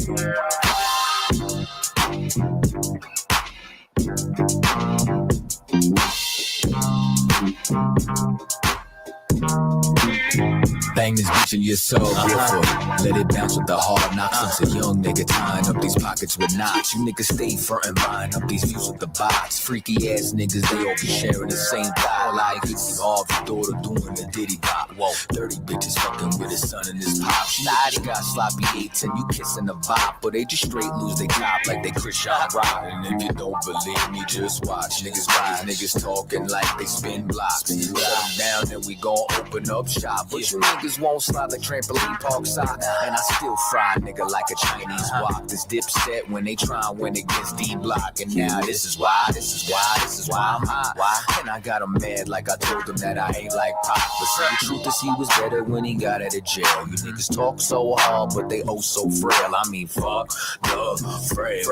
Bang this bitch in your soul, beautiful. Let it bounce with the hard knocks. Since a young nigga tying up these pockets with knots. You niggas stay front and buying up these views with the bots. Freaky ass niggas, they all be sharing the same thought. Like it's all the daughter doing the diddy bop. Whoa, 30 bitches fucking with his son and his pop. They got sloppy eights and you kissing the bop. But they just straight lose they cop like they Christian Rock. And if you don't believe me, just watch. Niggas ride, niggas talking like they spin blocks. Shut them down and we gon' open up shop. But you niggas won't slide like trampoline park side. And I still fry nigga like a Chinese wok. This dipset when they try and win against D-Block. And now this is why I'm hot. Why? And I got him mad like I told him that I ain't like pop. But see, the truth is he was better when he got out of jail. You niggas talk so hard, but they oh so frail. I mean, fuck the frail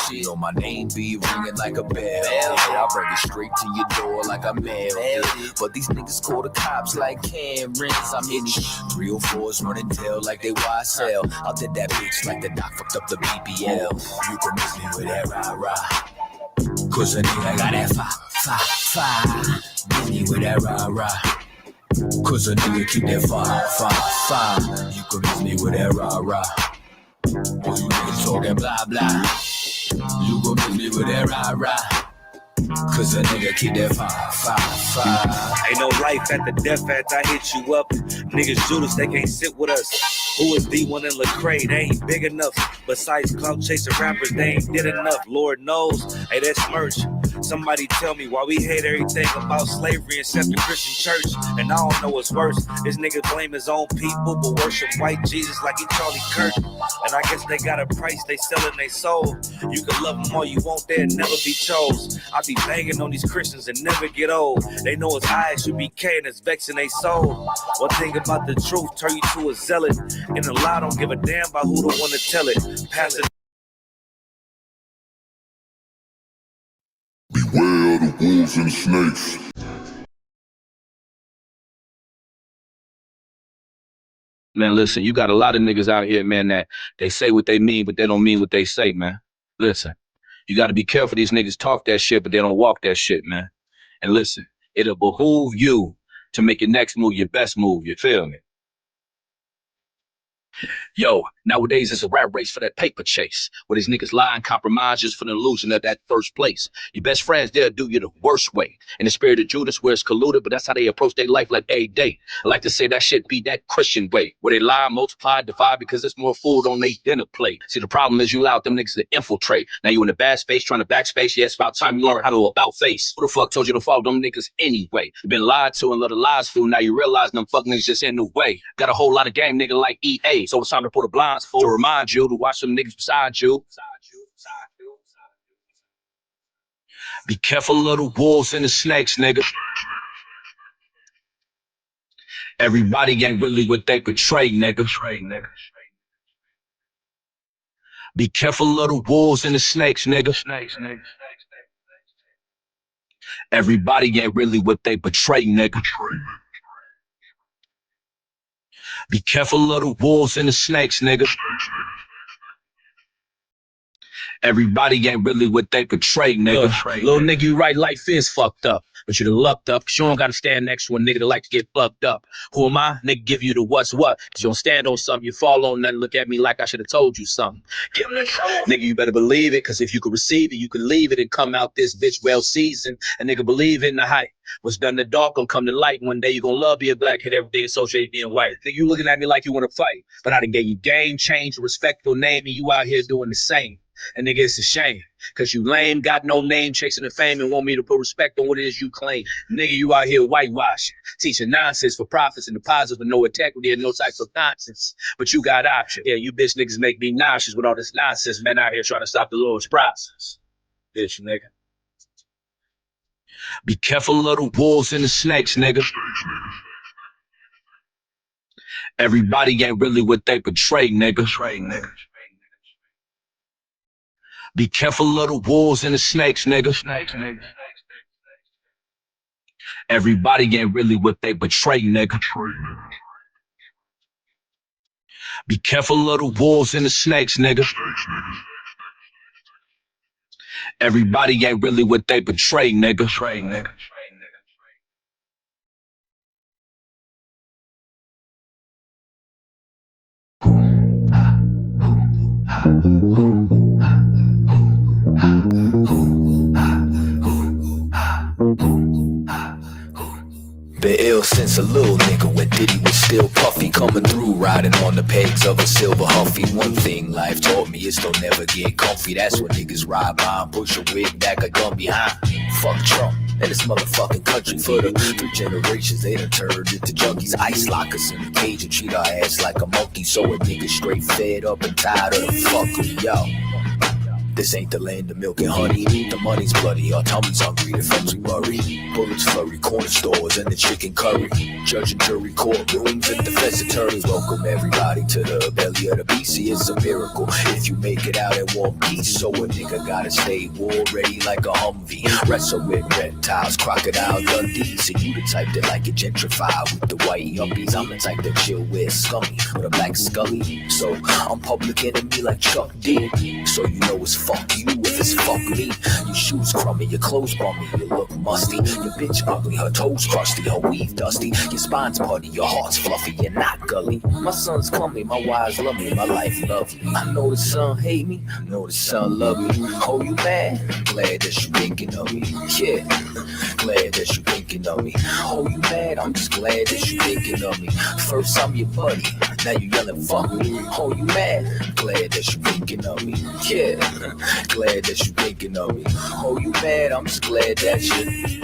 shit. You know my name be ringing like a bell. Yeah, I bring it straight to your door like I mailed it. But these niggas call the cops like Camerons. I'm hitting 304s running tail like they YSL. I did that bitch like the doc fucked up the BBL. You can miss me with that rah-rah. Cause a nigga got that fire. Miss me with that rah-rah. Cause a nigga keep that fire. You can miss me with that rah-rah. Cause you niggas talking blah blah. You gon' miss me with that rah-rah. Cause a nigga keep that fire. Ain't no life at the death after I hit you up. Niggas Judas, they can't sit with us. Who is D1 and Lecrae? They ain't big enough. Besides clout chasing rappers, they ain't did enough. Lord knows, hey, that's merch. Somebody tell me why we hate everything about slavery except the Christian church. And I don't know what's worse. This nigga blame his own people, but worship white Jesus like he Charlie Kirk. And I guess they got a price, they selling their soul. You can love them all you want, they'll never be chose. I be banging on these Christians and never get old. They know his eyes should be K and it's vexing their soul. One thing about the truth, turn you to a zealot. And a lie don't give a damn about who don't want to tell it. Pass it. Beware the wolves and snakes. Man, listen, you got a lot of niggas out here, man, that they say what they mean, but they don't mean what they say, man. Listen, you got to be careful. These niggas talk that shit, but they don't walk that shit, man. And listen, it'll behoove you to make your next move your best move, you feel me? Yo, nowadays it's a rat race for that paper chase, where these niggas lie and compromise just for the illusion of that first place. Your best friends, they'll do you the worst way. In the spirit of Judas, where it's colluded, but that's how they approach their life like every day. I like to say that shit be that Christian way, where they lie, multiply, divide, because there's more food on their dinner plate. See, the problem is you allowed them niggas to infiltrate. Now you in the bad space trying to backspace. Yeah, it's about time you learn how to about face. Who the fuck told you to follow them niggas anyway? You've been lied to and let the lies fool. Now you realize them fuck niggas just in the way. Got a whole lot of game nigga like EA, so it's time to put a blinds full to remind you to watch them niggas beside you. Be careful of the wolves and the snakes, nigga. Everybody ain't really what they portray, nigga. Be careful of the wolves and the snakes, nigga. Everybody ain't really what they portray, nigga. Be careful of the wolves and the snakes, nigga. Everybody ain't really what they portray, nigga. Little nigga, you right, life is fucked up. But you done lucked up, cause you don't gotta stand next to a nigga that like to get fucked up. Who am I? Nigga give you the what's what. Cause you don't stand on something, you fall on nothing, look at me like I should have told you something. Give me nigga, you better believe it, cause if you could receive it, you could leave it and come out this bitch well seasoned. A nigga believe in the hype. What's done in the dark gonna come to light. One day you gonna love being black, hit everything associated being white. Think you looking at me like you wanna fight. But I done gave you game, change, respectful name, and you out here doing the same. And nigga, it's a shame, cause you lame, got no name, chasing the fame and want me to put respect on what it is you claim. Nigga, you out here whitewashing, teaching nonsense for profits and deposits with no integrity and no type of nonsense. But you got options. Yeah, you bitch niggas make me nauseous with all this nonsense, man, out here trying to stop the Lord's process. Bitch, nigga. Be careful of the wolves and the snakes, nigga. Everybody ain't really what they portray, nigga. Be careful of the wolves and the snakes, nigga. Everybody ain't really what they portray, nigga. Be careful of the wolves and the snakes, nigga. Everybody ain't really what they portray, nigga. Been ill since a little nigga when Diddy was still puffy, coming through riding on the pegs of a silver Huffy. One thing life taught me is don't never get comfy. That's when niggas ride by and push a wig back a gun behind. Fuck Trump and this motherfucking country. For the 3 generations they done turned into junkies. Ice lock us in the cage and treat our ass like a monkey. So a nigga straight fed up and tired of the fuckery, yo. This ain't the land of milk and honey. The money's bloody, our tummies hungry, the friends we worry. Bullets flurry, corner stores and the chicken curry. Judge and jury, courtrooms and defense attorneys. Welcome everybody to the belly of the beast. See, it's a miracle if you make it out in one piece. So a nigga gotta stay war ready like a Humvee. Wrestle with reptiles, crocodile Dundee. So you the type that like it gentrified with the white yuppies. I'm the type that chill with scummy with a black scully. So I'm public enemy like Chuck D. So you know it's fuck you if it's fuck me. Your shoes crummy, your clothes bummy, you look musty. Your bitch ugly, her toes crusty, her weave dusty. Your spine's putty, your heart's fluffy, you're not gully. My son's clummy, my wives love me, my life lovely. I know the son hate me, I know the son love me. Oh, you mad? Glad that you thinking of me. Yeah, glad that you thinking of me. Oh, you mad? I'm just glad that you thinking of me. First I'm your buddy, now you yelling fuck me. Oh, you mad? Glad that you thinking of me. Yeah, glad that you thinking of me. Oh, you mad? I'm just glad that you.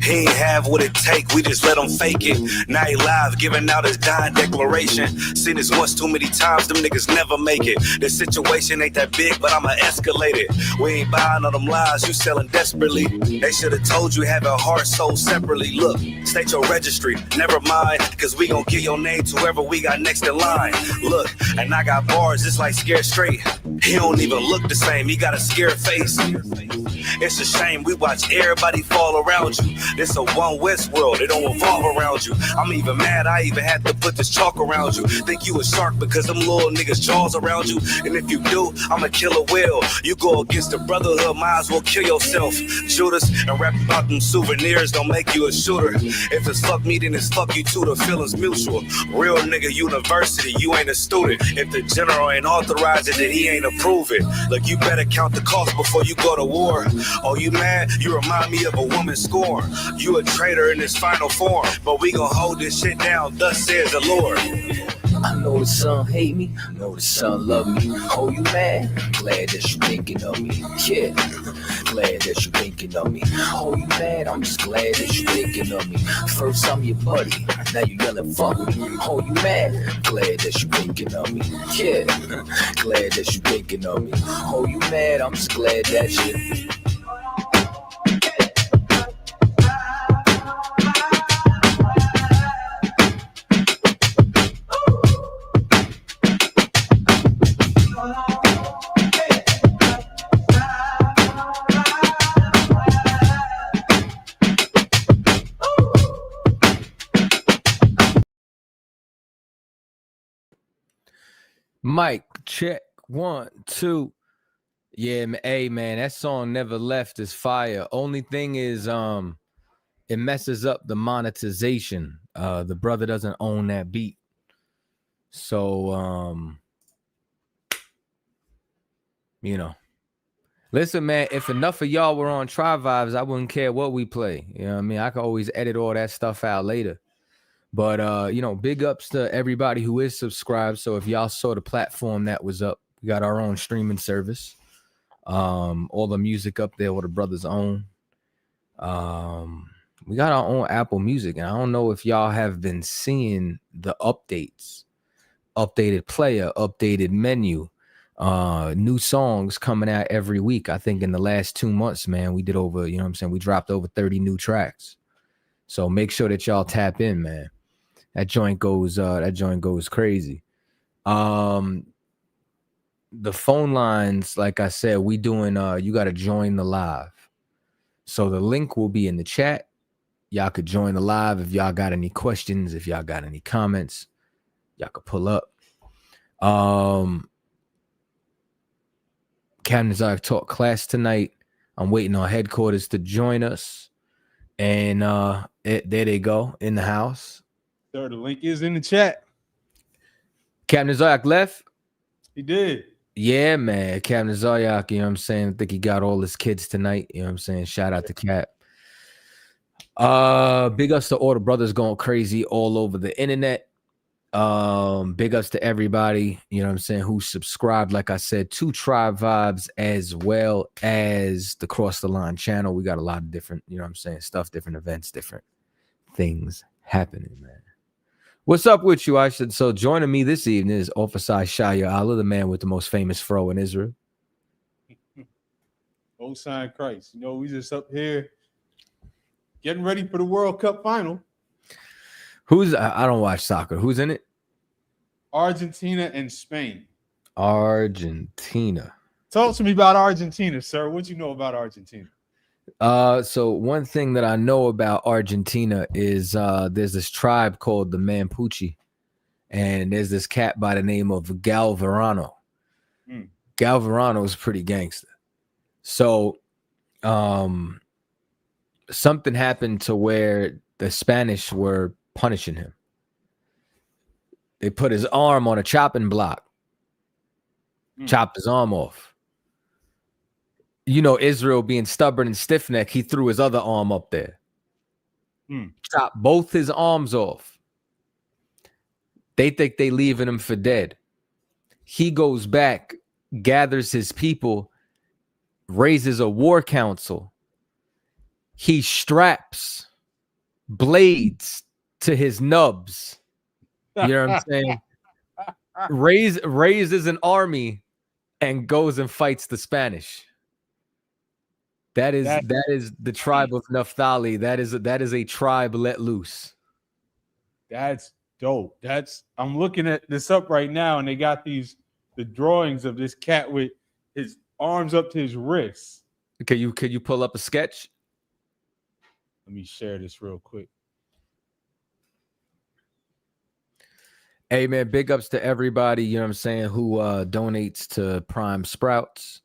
He ain't have what it take, we just let him fake it. Now he live, giving out his dying declaration. Seen this once too many times, them niggas never make it. The situation ain't that big, but I'ma escalate it. We ain't buying all them lies, you selling desperately. They should've told you have a heart sold separately. Look, state your registry, never mind, cause we gon' give your name to whoever we got next in line. Look, and I got bars just like Scared Straight. He don't even look the same, he got a scared face. It's a shame we watch everybody fall around you. This a one West world, it don't revolve around you. I'm even mad I even had to put this chalk around you. Think you a shark because them little niggas jaws around you. And if you do, I'ma kill a whale. You go against the brotherhood, might as well kill yourself. Judas and rap about them souvenirs don't make you a shooter. If it's fuck me, then it's fuck you too, the feeling's mutual. Real nigga university, you ain't a student. If the general ain't authorize it, then he ain't approve it. Look, you better count the cost before you go to war. Oh, you mad? You remind me of a woman scorn. You a traitor in this final form, but we gon' hold this shit down, thus says the Lord. I know the son hate me, I know the son love me. Oh, you mad? Glad that you thinking of me. Yeah, glad that you thinking of me. Oh, you mad? I'm just glad that you thinking of me. First I'm your buddy, now you yelling fuck me. Oh, you mad? Glad that you thinking of me. Yeah, glad that you thinking of me. Oh, you mad? I'm just glad that you. Mic check 1 2. Yeah, hey man, that song Never Left is fire. Only thing is it messes up the monetization. The brother doesn't own that beat. So you know. Listen, man, if enough of y'all were on Tri Vibes, I wouldn't care what we play. You know what I mean? I could always edit all that stuff out later. But you know, big ups to everybody who is subscribed. So if y'all saw the platform that was up, we got our own streaming service. All the music up there, what the brothers own. We got our own Apple Music, and I don't know if y'all have been seeing the updates, updated player, updated menu, new songs coming out every week. I think in the last 2 months, man, we did over, you know what I'm saying? We dropped over 30 new tracks. So make sure that y'all tap in, man. That joint goes crazy. The phone lines, like I said, we doing you got to join the live. So the link will be in the chat. Y'all could join the live if y'all got any questions, if y'all got any comments, y'all could pull up. Captain Zarek taught class tonight. I'm waiting on headquarters to join us. And there they go in the house. Sir, the link is in the chat. Captain Zarek left. He did. Yeah, man. Captain Zaryak, you know what I'm saying? I think he got all his kids tonight. You know what I'm saying? Shout out to Cap. Big ups to all the brothers going crazy all over the internet. Big ups to everybody, you know what I'm saying, who subscribed, like I said, to Tribe Vibes as well as the Cross the Line channel. We got a lot of different, you know what I'm saying, stuff, different events, different things happening, man. What's up with you? I said, so joining me this evening is Officer Shaya Allah, the man with the most famous fro in Israel. Old sign Christ. You know, we just up here getting ready for the World Cup final. I don't watch soccer. Who's in it? Argentina and Spain. Argentina. Talk to me about Argentina, sir. What you know about Argentina? So one thing that I know about Argentina is there's this tribe called the Mapuche, and there's this cat by the name of Galvarano. Galvarano is pretty gangster. So something happened to where the Spanish were punishing him. They put his arm on a chopping block, chopped his arm off. You know, Israel being stubborn and stiff-necked, he threw his other arm up there. Chopped both his arms off. They think they leaving him for dead. He goes back, gathers his people, raises a war council. He straps blades to his nubs. You know what I'm saying? Raises an army and goes and fights the Spanish. That is the tribe of Naphtali. That is a tribe let loose. That's dope. I'm looking at this up right now, and they got the drawings of this cat with his arms up to his wrists. Can you pull up a sketch? Let me share this real quick. Hey man, big ups to everybody, you know what I'm saying, who donates to Prime Sprouts.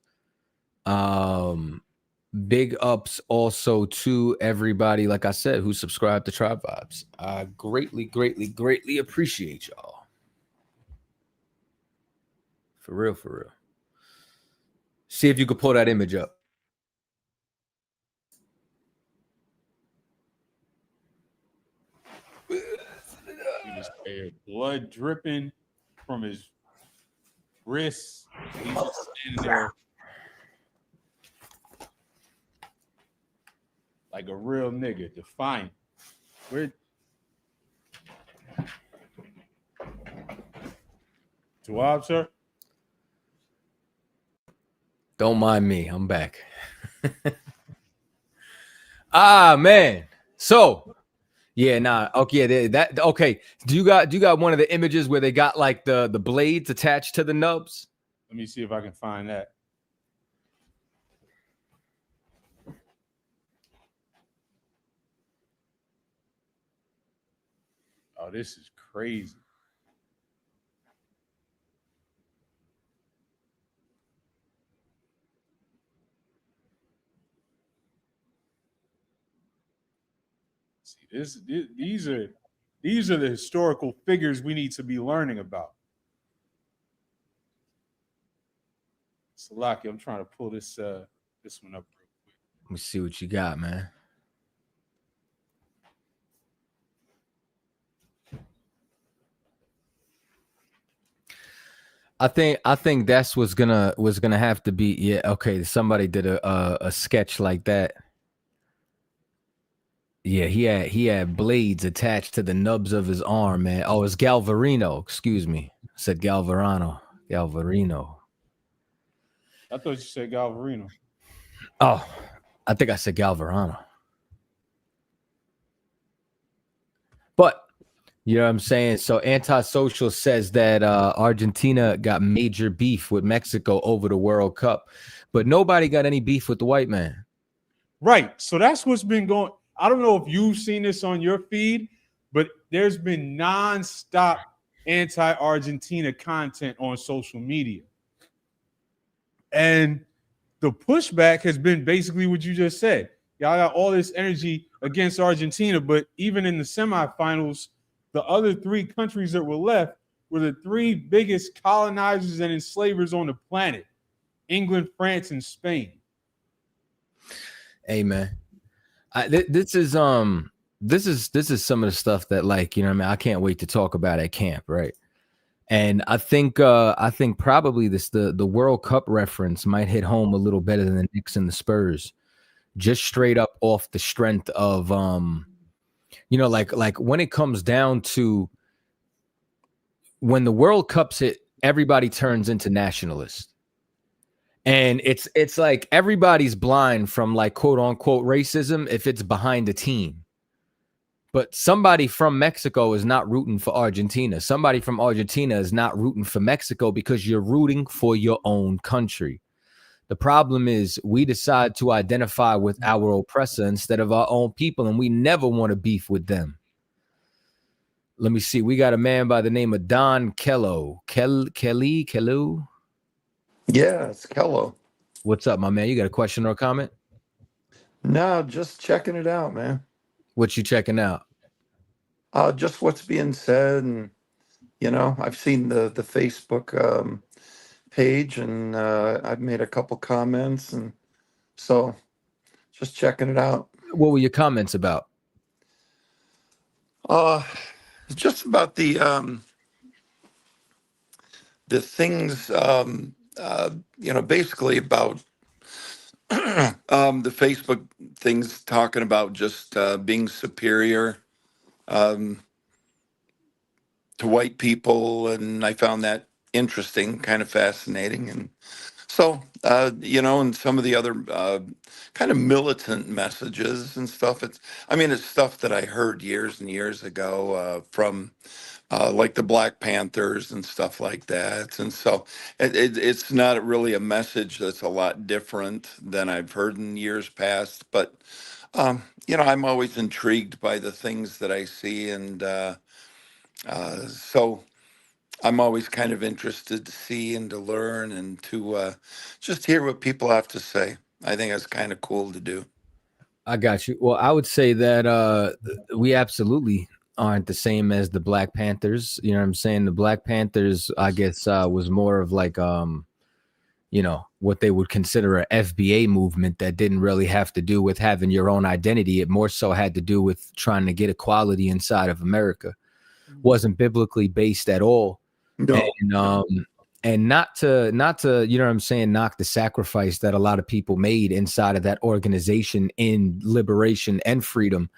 Big ups also to everybody, like I said, who subscribed to Tribe Vibes. I greatly appreciate y'all. For real. See if you could pull that image up. Blood dripping from his wrists. He's just standing there like a real nigga, defiant. Tawab, sir? Don't mind me. I'm back. Man. So yeah, nah. Okay, okay. Do you got one of the images where they got like the blades attached to the nubs? Let me see if I can find that. Oh, this is crazy. These are the historical figures we need to be learning about. Salaki, I'm trying to pull this one up real quick. Let me see what you got, man. I think that's what's gonna have to be. Yeah, okay. Somebody did a sketch like that. Yeah, he had blades attached to the nubs of his arm, man. Oh, it's Galvarino. Excuse me. I said Galvarino. I thought you said Galvarino. Oh, I think I said Galvarino. But you know what I'm saying? So Antisocial says that Argentina got major beef with Mexico over the World Cup, but nobody got any beef with the white man. Right. So that's what's been going. I don't know if you've seen this on your feed, but there's been nonstop anti-Argentina content on social media. And the pushback has been basically what you just said. Y'all got all this energy against Argentina, but even in the semifinals, the other three countries that were left were the three biggest colonizers and enslavers on the planet: England, France, and Spain. Hey man, this is some of the stuff that, like, you know what I mean, I can't wait to talk about at camp, right? And I think probably the World Cup reference might hit home a little better than the Knicks and the Spurs, just straight up off the strength of you know, like when it comes down to when the World Cup's hit, everybody turns into nationalists. And it's like everybody's blind from, like, quote unquote racism if it's behind a team. But somebody from Mexico is not rooting for Argentina. Somebody from Argentina is not rooting for Mexico because you're rooting for your own country. The problem is we decide to identify with our oppressor instead of our own people, and we never want to beef with them. Let me see. We got a man by the name of Don Kello. Kello? Yeah, it's Kello. What's up, my man? You got a question or a comment? No, just checking it out, man. What you checking out? Just what's being said, and you know, I've seen the Facebook page, and I've made a couple comments, and so just checking it out. What were your comments about? Just about the things, you know, basically about the Facebook things talking about just being superior to white people, and I found that interesting, kind of fascinating, and so you know, and some of the other kind of militant messages and stuff. It's stuff that I heard years and years ago from like the Black Panthers and stuff like that. And so it's not really a message that's a lot different than I've heard in years past. But, you know, I'm always intrigued by the things that I see. And so I'm always kind of interested to see and to learn and to just hear what people have to say. I think that's kind of cool to do. I got you. Well, I would say that we absolutely aren't the same as the Black Panthers. You know what I'm saying? The Black Panthers, I guess, was more of like, you know, what they would consider a FBA movement that didn't really have to do with having your own identity. It more so had to do with trying to get equality inside of America. Wasn't biblically based at all. No. And not to, you know what I'm saying, knock the sacrifice that a lot of people made inside of that organization in liberation and freedom.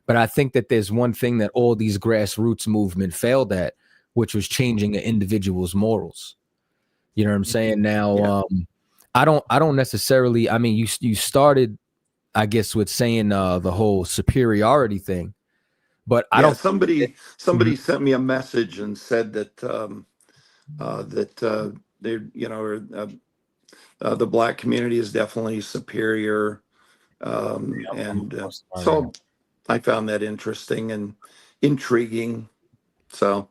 But I think that there's one thing that all these grassroots movement failed at, which was changing an individual's morals. You know what I'm saying? Now, I don't necessarily, I mean, you started, I guess, with saying the whole superiority thing, but I don't. Somebody sent me a message and said that that they, you know, the Black community is definitely superior, so I found that interesting and intriguing. So,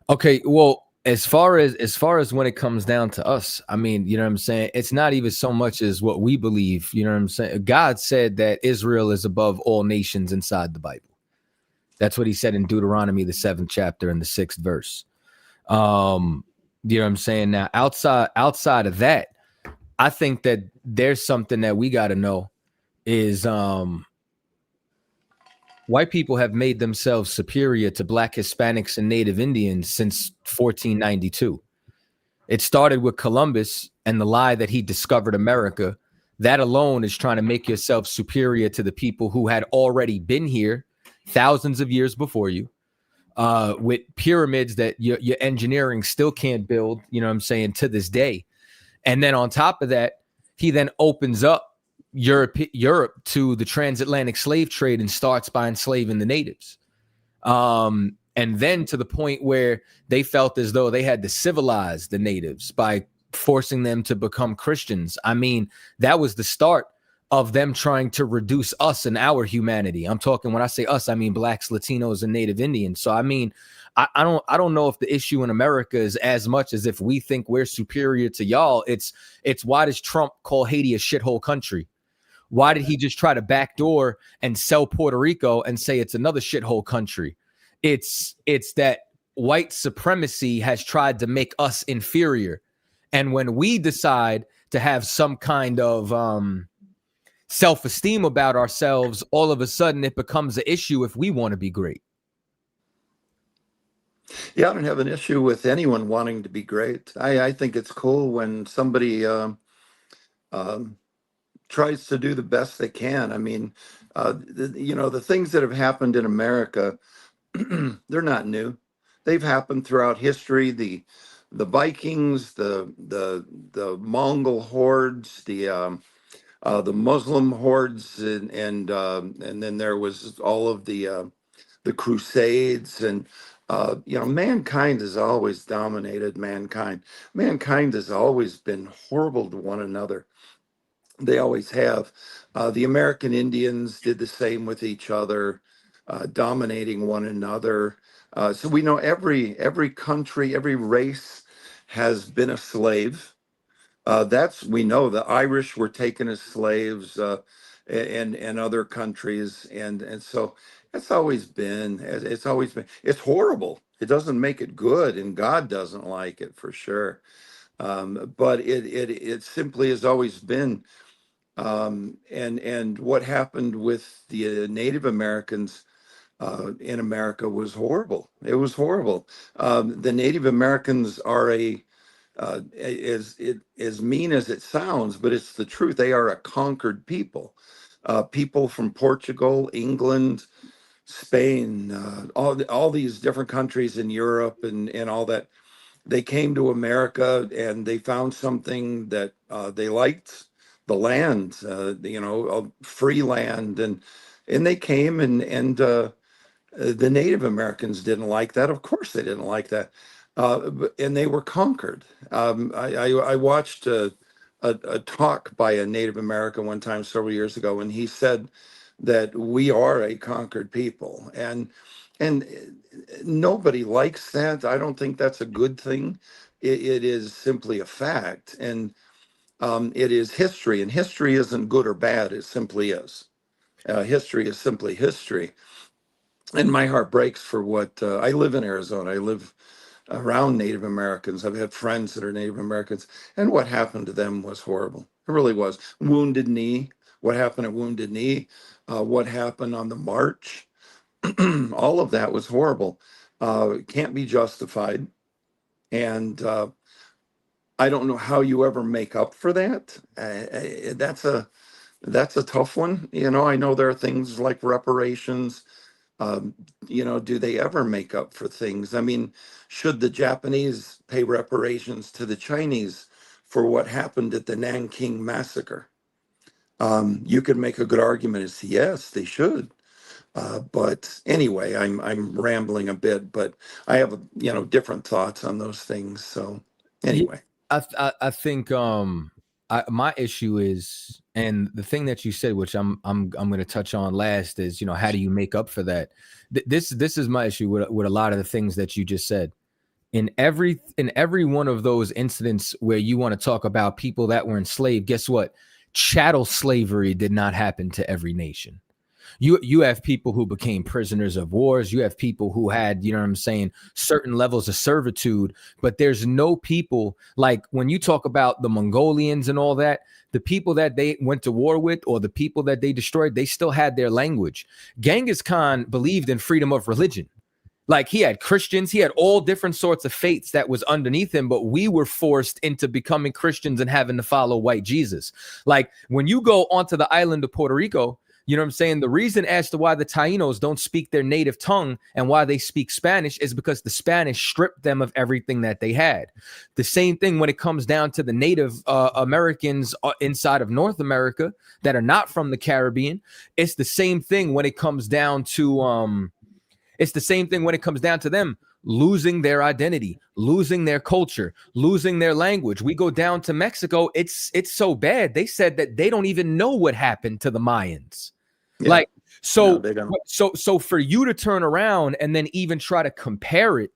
okay, well, as far as when it comes down to us, I mean, you know what I'm saying? It's not even so much as what we believe. You know what I'm saying? God said that Israel is above all nations inside the Bible. That's what he said in Deuteronomy, the 7th chapter and the 6th verse. You know what I'm saying? Now, outside of that, I think that there's something that we got to know is white people have made themselves superior to Black, Hispanics, and Native Indians since 1492. It started with Columbus and the lie that he discovered America. That alone is trying to make yourself superior to the people who had already been here thousands of years before you, with pyramids that your engineering still can't build, you know what I'm saying, to this day. And then on top of that, he then opens up Europe to the transatlantic slave trade and starts by enslaving the natives. And then to the point where they felt as though they had to civilize the natives by forcing them to become Christians. I mean, that was the start of them trying to reduce us and our humanity. I'm talking, when I say us, I mean blacks, Latinos, and Native Indians. So I mean, I don't know if the issue in America is as much as if we think we're superior to y'all. It's why does Trump call Haiti a shithole country? Why did he just try to backdoor and sell Puerto Rico and say it's another shithole country? It's that white supremacy has tried to make us inferior. And when we decide to have some kind of self-esteem about ourselves, all of a sudden it becomes an issue if we want to be great. Yeah, I don't have an issue with anyone wanting to be great. I think it's cool when somebody tries to do the best they can. I mean, the things that have happened in America, they're not new. They've happened throughout history. The Vikings, the Mongol hordes, the Muslim hordes, and then there was all of the Crusades, and mankind has always dominated mankind. Mankind has always been horrible to one another. They always have. The American Indians did the same with each other, dominating one another. So we know every country, every race has been a slave. We know the Irish were taken as slaves, and other countries, and so it's always been. It's horrible. It doesn't make it good, and God doesn't like it for sure. But it simply has always been. And what happened with the Native Americans in America was horrible. It was horrible. The Native Americans are as mean as it sounds, but it's the truth. They are a conquered people. People from Portugal, England, Spain, all these different countries in Europe and all that. They came to America and they found something that they liked. The land, free land, and they came, and the Native Americans didn't like that. Of course, they didn't like that, and they were conquered. I watched a talk by a Native American one time several years ago, and he said that we are a conquered people, and nobody likes that. I don't think that's a good thing. It is simply a fact, and it is history, and history isn't good or bad. It simply is. History is simply history. And my heart breaks for what I live in Arizona. I live around Native Americans. I've had friends that are Native Americans, and what happened to them was horrible. It really was. Wounded Knee. What happened at Wounded Knee? What happened on the march? All of that was horrible. It can't be justified. And I don't know how you ever make up for that. That's a tough one. I know there are things like reparations. Do they ever make up for things? I mean, should the Japanese pay reparations to the Chinese for what happened at the Nanking massacre? You could make a good argument as to yes, they should. But anyway, I'm rambling a bit, but I have different thoughts on those things. So anyway. I think my issue is, and the thing that you said, which I'm going to touch on last, is how do you make up for that? This is my issue with a lot of the things that you just said. In every one of those incidents where you want to talk about people that were enslaved, guess what? Chattel slavery did not happen to every nation. You have people who became prisoners of wars. You have people who had, certain levels of servitude. But there's no people, like when you talk about the Mongolians and all that, the people that they went to war with or the people that they destroyed, they still had their language. Genghis Khan believed in freedom of religion. Like he had Christians, he had all different sorts of faiths that was underneath him, but we were forced into becoming Christians and having to follow white Jesus. Like when you go onto the island of Puerto Rico, the reason as to why the Tainos don't speak their native tongue and why they speak Spanish is because the Spanish stripped them of everything that they had. The same thing when it comes down to the Native Americans inside of North America that are not from the Caribbean. It's the same thing when it comes down to It's the same thing when it comes down to them losing their identity, losing their culture, losing their language. We go down to Mexico. It's so bad. They said that they don't even know what happened to the Mayans. Yeah. Like, so, No, they don't. so for you to turn around and then even try to compare it,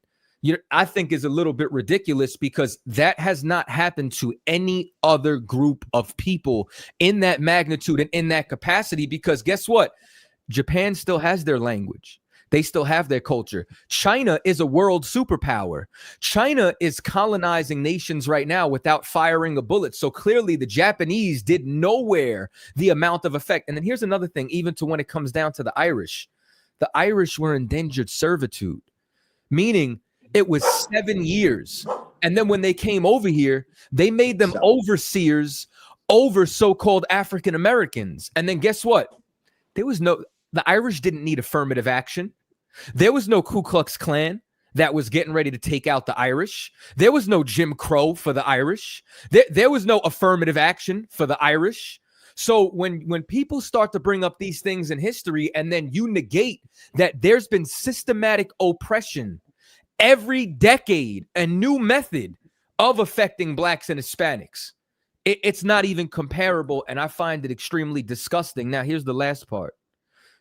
I think is a little bit ridiculous, because that has not happened to any other group of people in that magnitude and in that capacity. Because guess what? Japan still has their language. They still have their culture. China is a world superpower. China is colonizing nations right now without firing a bullet. So clearly the Japanese did nowhere the amount of effect. And then here's another thing, even to when it comes down to the Irish were indentured servitude, meaning it was 7 years. And then when they came over here, they made them overseers over so-called African Americans. And then guess what? The Irish didn't need affirmative action. There was no Ku Klux Klan that was getting ready to take out the Irish. There was no Jim Crow for the Irish. There was no affirmative action for the Irish. So when people start to bring up these things in history, and then you negate that there's been systematic oppression every decade, a new method of affecting blacks and Hispanics, it's not even comparable. And I find it extremely disgusting. Now, here's the last part.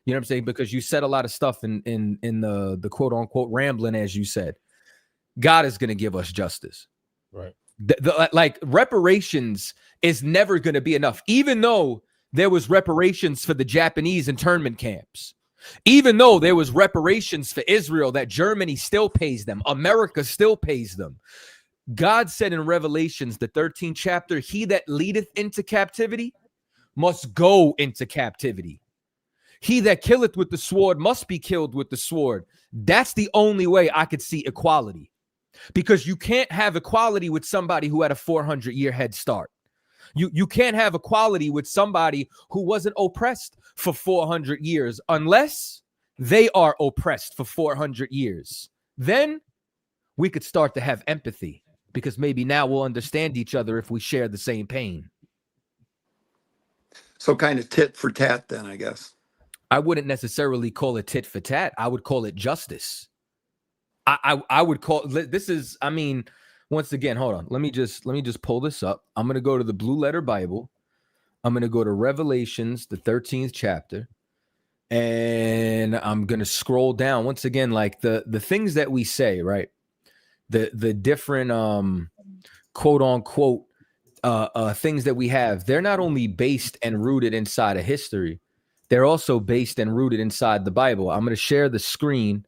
You know what I'm saying? Because you said a lot of stuff in the quote unquote rambling, as you said. God is going to give us justice. Right. Like reparations is never going to be enough, even though there was reparations for the Japanese internment camps. Even though there was reparations for Israel that Germany still pays them, America still pays them. God said in Revelations, the 13th chapter, he that leadeth into captivity must go into captivity. He that killeth with the sword must be killed with the sword. That's the only way I could see equality, because you can't have equality with somebody who had a 400-year head start. You can't have equality with somebody who wasn't oppressed for 400 years unless they are oppressed for 400 years. Then we could start to have empathy, because maybe now we'll understand each other if we share the same pain. So kind of tit for tat then, I guess. I wouldn't necessarily call it tit for tat. I would call it justice. I would call this is, I mean, once again, hold on. Let me just pull this up. I'm going to go to the Blue Letter Bible. I'm going to go to Revelations, the 13th chapter. And I'm going to scroll down once again, like the things that we say, right? The different quote unquote things that we have, they're not only based and rooted inside of history, they're also based and rooted inside the Bible. I'm going to share the screen.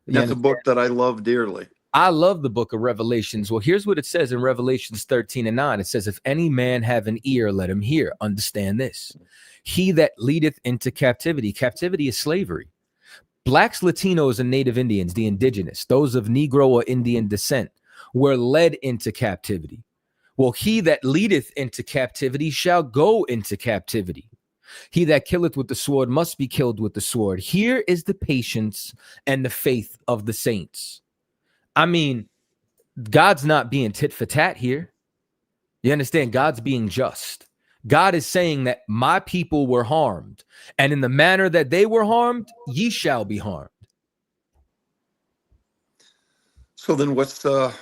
That's a book that I love dearly. I love the book of Revelations. Well, here's what it says in Revelations 13:9. It says, if any man have an ear, let him hear. Understand this. He that leadeth into captivity. Captivity is slavery. Blacks, Latinos, and Native Indians, the indigenous, those of Negro or Indian descent, were led into captivity. Well, he that leadeth into captivity shall go into captivity. He that killeth with the sword must be killed with the sword. Here is the patience and the faith of the saints. I mean, God's not being tit for tat here. You understand? God's being just. God is saying that my people were harmed, and in the manner that they were harmed, ye shall be harmed. So then what's the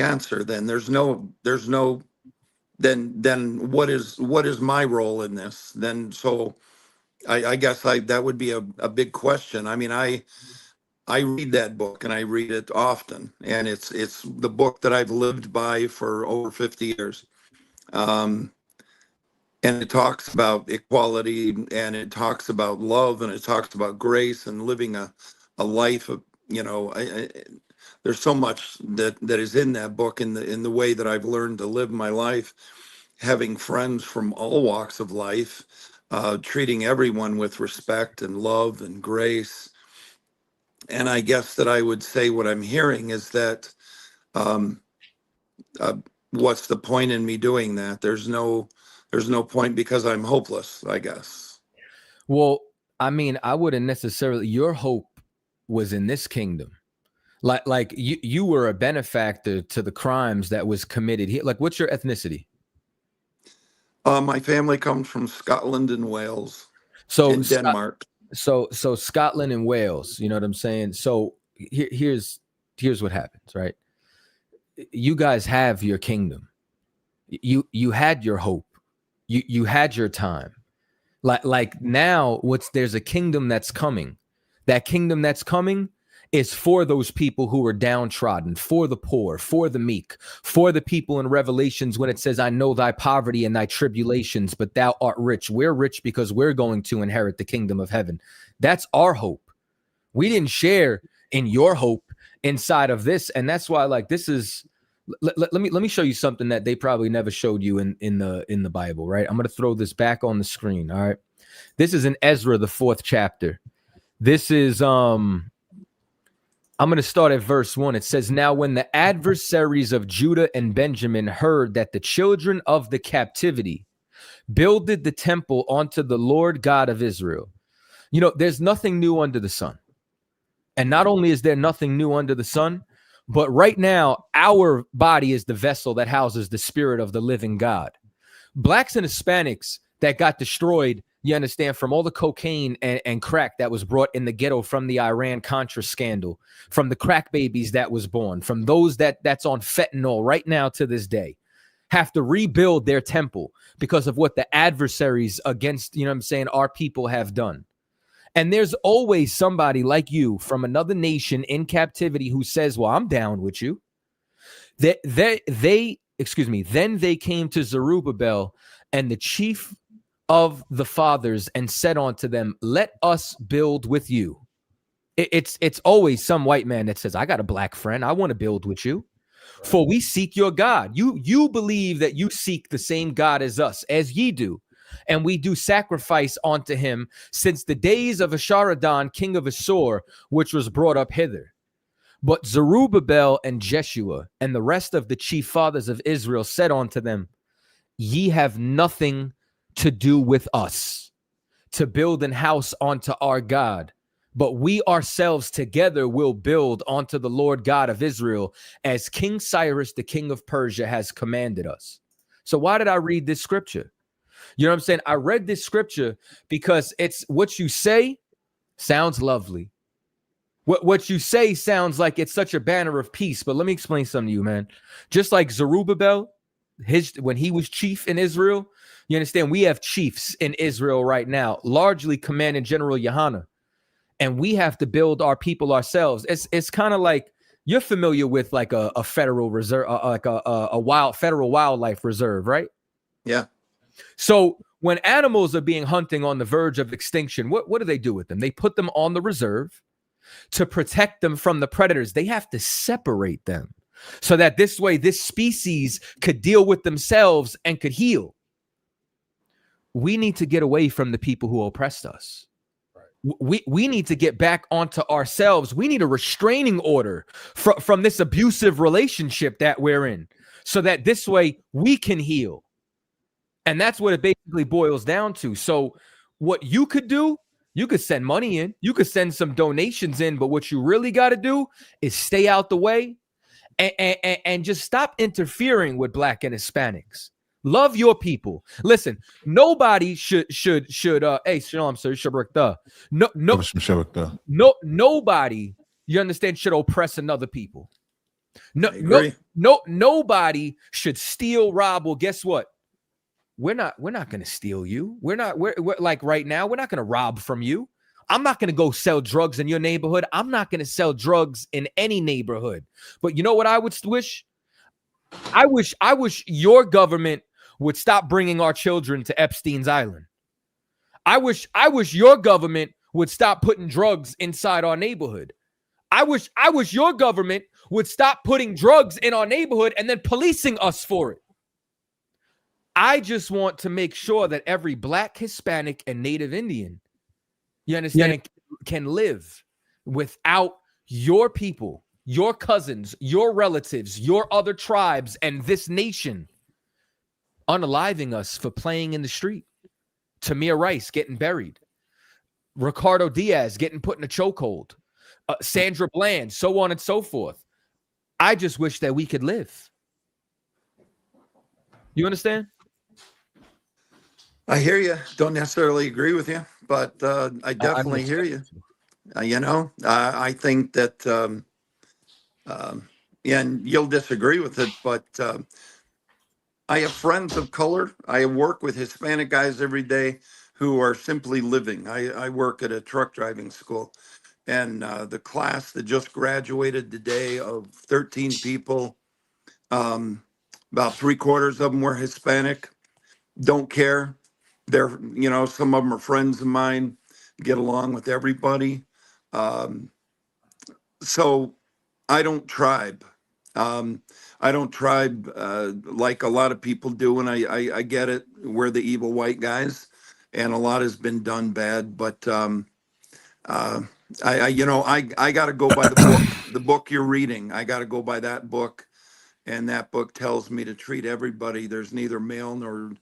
answer then? There's no then what is my role in this? Then so I guess that would be a big question. I mean, I read that book and I read it often, and it's the book that I've lived by for over 50 years. And it talks about equality, and it talks about love, and it talks about grace and living a life of, you know, there's so much that is in that book in the way that I've learned to live my life, having friends from all walks of life, treating everyone with respect and love and grace. And I guess that I would say what I'm hearing is that what's the point in me doing that? There's no point, because I'm hopeless, I guess. Well, I mean, I wouldn't necessarily, your hope was in this kingdom. Like you were a benefactor to the crimes that was committed here. Like, what's your ethnicity? My family comes from Scotland and Wales, So in Denmark. So Scotland and Wales, you know what I'm saying? So here's what happens, right? You guys have your kingdom. You had your hope. You had your time. Like now there's a kingdom that's coming. That kingdom that's coming is for those people who are downtrodden, for the poor, for the meek, for the people in Revelations when it says, I know thy poverty and thy tribulations, but thou art rich. We're rich because we're going to inherit the kingdom of heaven. That's our hope. We didn't share in your hope inside of this. And that's why, like, this is, let me show you something that they probably never showed you in the Bible, right? I'm going to throw this back on the screen. All right. This is in Ezra, the 4th chapter. This is, I'm going to start at verse 1. It says, now when the adversaries of Judah and Benjamin heard that the children of the captivity builded the temple unto the Lord God of Israel. You know, there's nothing new under the sun. And not only is there nothing new under the sun, but right now, our body is the vessel that houses the spirit of the living God. Blacks and Hispanics that got destroyed, you understand, from all the cocaine and crack that was brought in the ghetto from the Iran-Contra scandal, from the crack babies that was born, from those that's on fentanyl right now to this day, have to rebuild their temple because of what the adversaries against, you know what I'm saying, our people have done. And there's always somebody like you from another nation in captivity who says, well, I'm down with you. Then they came to Zerubbabel and the chief of the fathers and said unto them, let us build with you. It's always some white man that says, I got a black friend. I want to build with you. Right. For we seek your God. You believe that you seek the same God as us, as ye do. And we do sacrifice unto him since the days of Esarhaddon, king of Assur, which was brought up hither. But Zerubbabel and Jeshua and the rest of the chief fathers of Israel said unto them, ye have nothing to do with us to build an house unto our God, but we ourselves together will build unto the Lord God of Israel, as King Cyrus, the king of Persia, has commanded us. So why did I read this scripture? You know what I'm saying? I read this scripture because it's what you say sounds lovely. What you say sounds like it's such a banner of peace. But let me explain something to you, man. Just like Zerubbabel, when he was chief in Israel, you understand, we have chiefs in Israel right now, largely Commanding General Yohana. And we have to build our people ourselves. It's kind of like, you're familiar with like a federal reserve, like a federal wildlife reserve, right? Yeah. So when animals are being hunting on the verge of extinction, what do they do with them? They put them on the reserve to protect them from the predators. They have to separate them so that this way, this species could deal with themselves and could heal. We need to get away from the people who oppressed us. We need to get back onto ourselves. We need a restraining order from this abusive relationship that we're in so that this way we can heal. And that's what it basically boils down to. So what you could do, you could send money in, you could send some donations in, but what you really got to do is stay out the way and just stop interfering with Black and Hispanics. Love your people. Listen, nobody should hey, shalom, sir, nobody, you understand, should oppress another people. Nobody should steal, rob. Well, guess what? We're not going to steal you. We're like right now, we're not going to rob from you. I'm not going to go sell drugs in your neighborhood. I'm not going to sell drugs in any neighborhood. But you know what I would wish? I wish your government would stop bringing our children to Epstein's Island. I wish your government would stop putting drugs inside our neighborhood. I wish your government would stop putting drugs in our neighborhood and then policing us for it. I just want to make sure that every Black, Hispanic, and Native Indian, you understand, can live without your people, your cousins, your relatives, your other tribes, and this nation unaliving us for playing in the street. Tamir Rice getting buried. Ricardo Diaz getting put in a chokehold. Sandra Bland, so on and so forth. I just wish that we could live. You understand? I hear you. Don't necessarily agree with you, but I definitely hear you. I think that, yeah, and you'll disagree with it, but I have friends of color. I work with Hispanic guys every day who are simply living. I work at a truck driving school, and the class that just graduated today of 13 people, about 3/4 of them were Hispanic. Don't care. They're, some of them are friends of mine, get along with everybody. So I don't tribe. I don't tribe like a lot of people do, and I get it. We're the evil white guys, and a lot has been done bad. But I got to go by the book you're reading. I got to go by that book, and that book tells me to treat everybody. There's neither male nor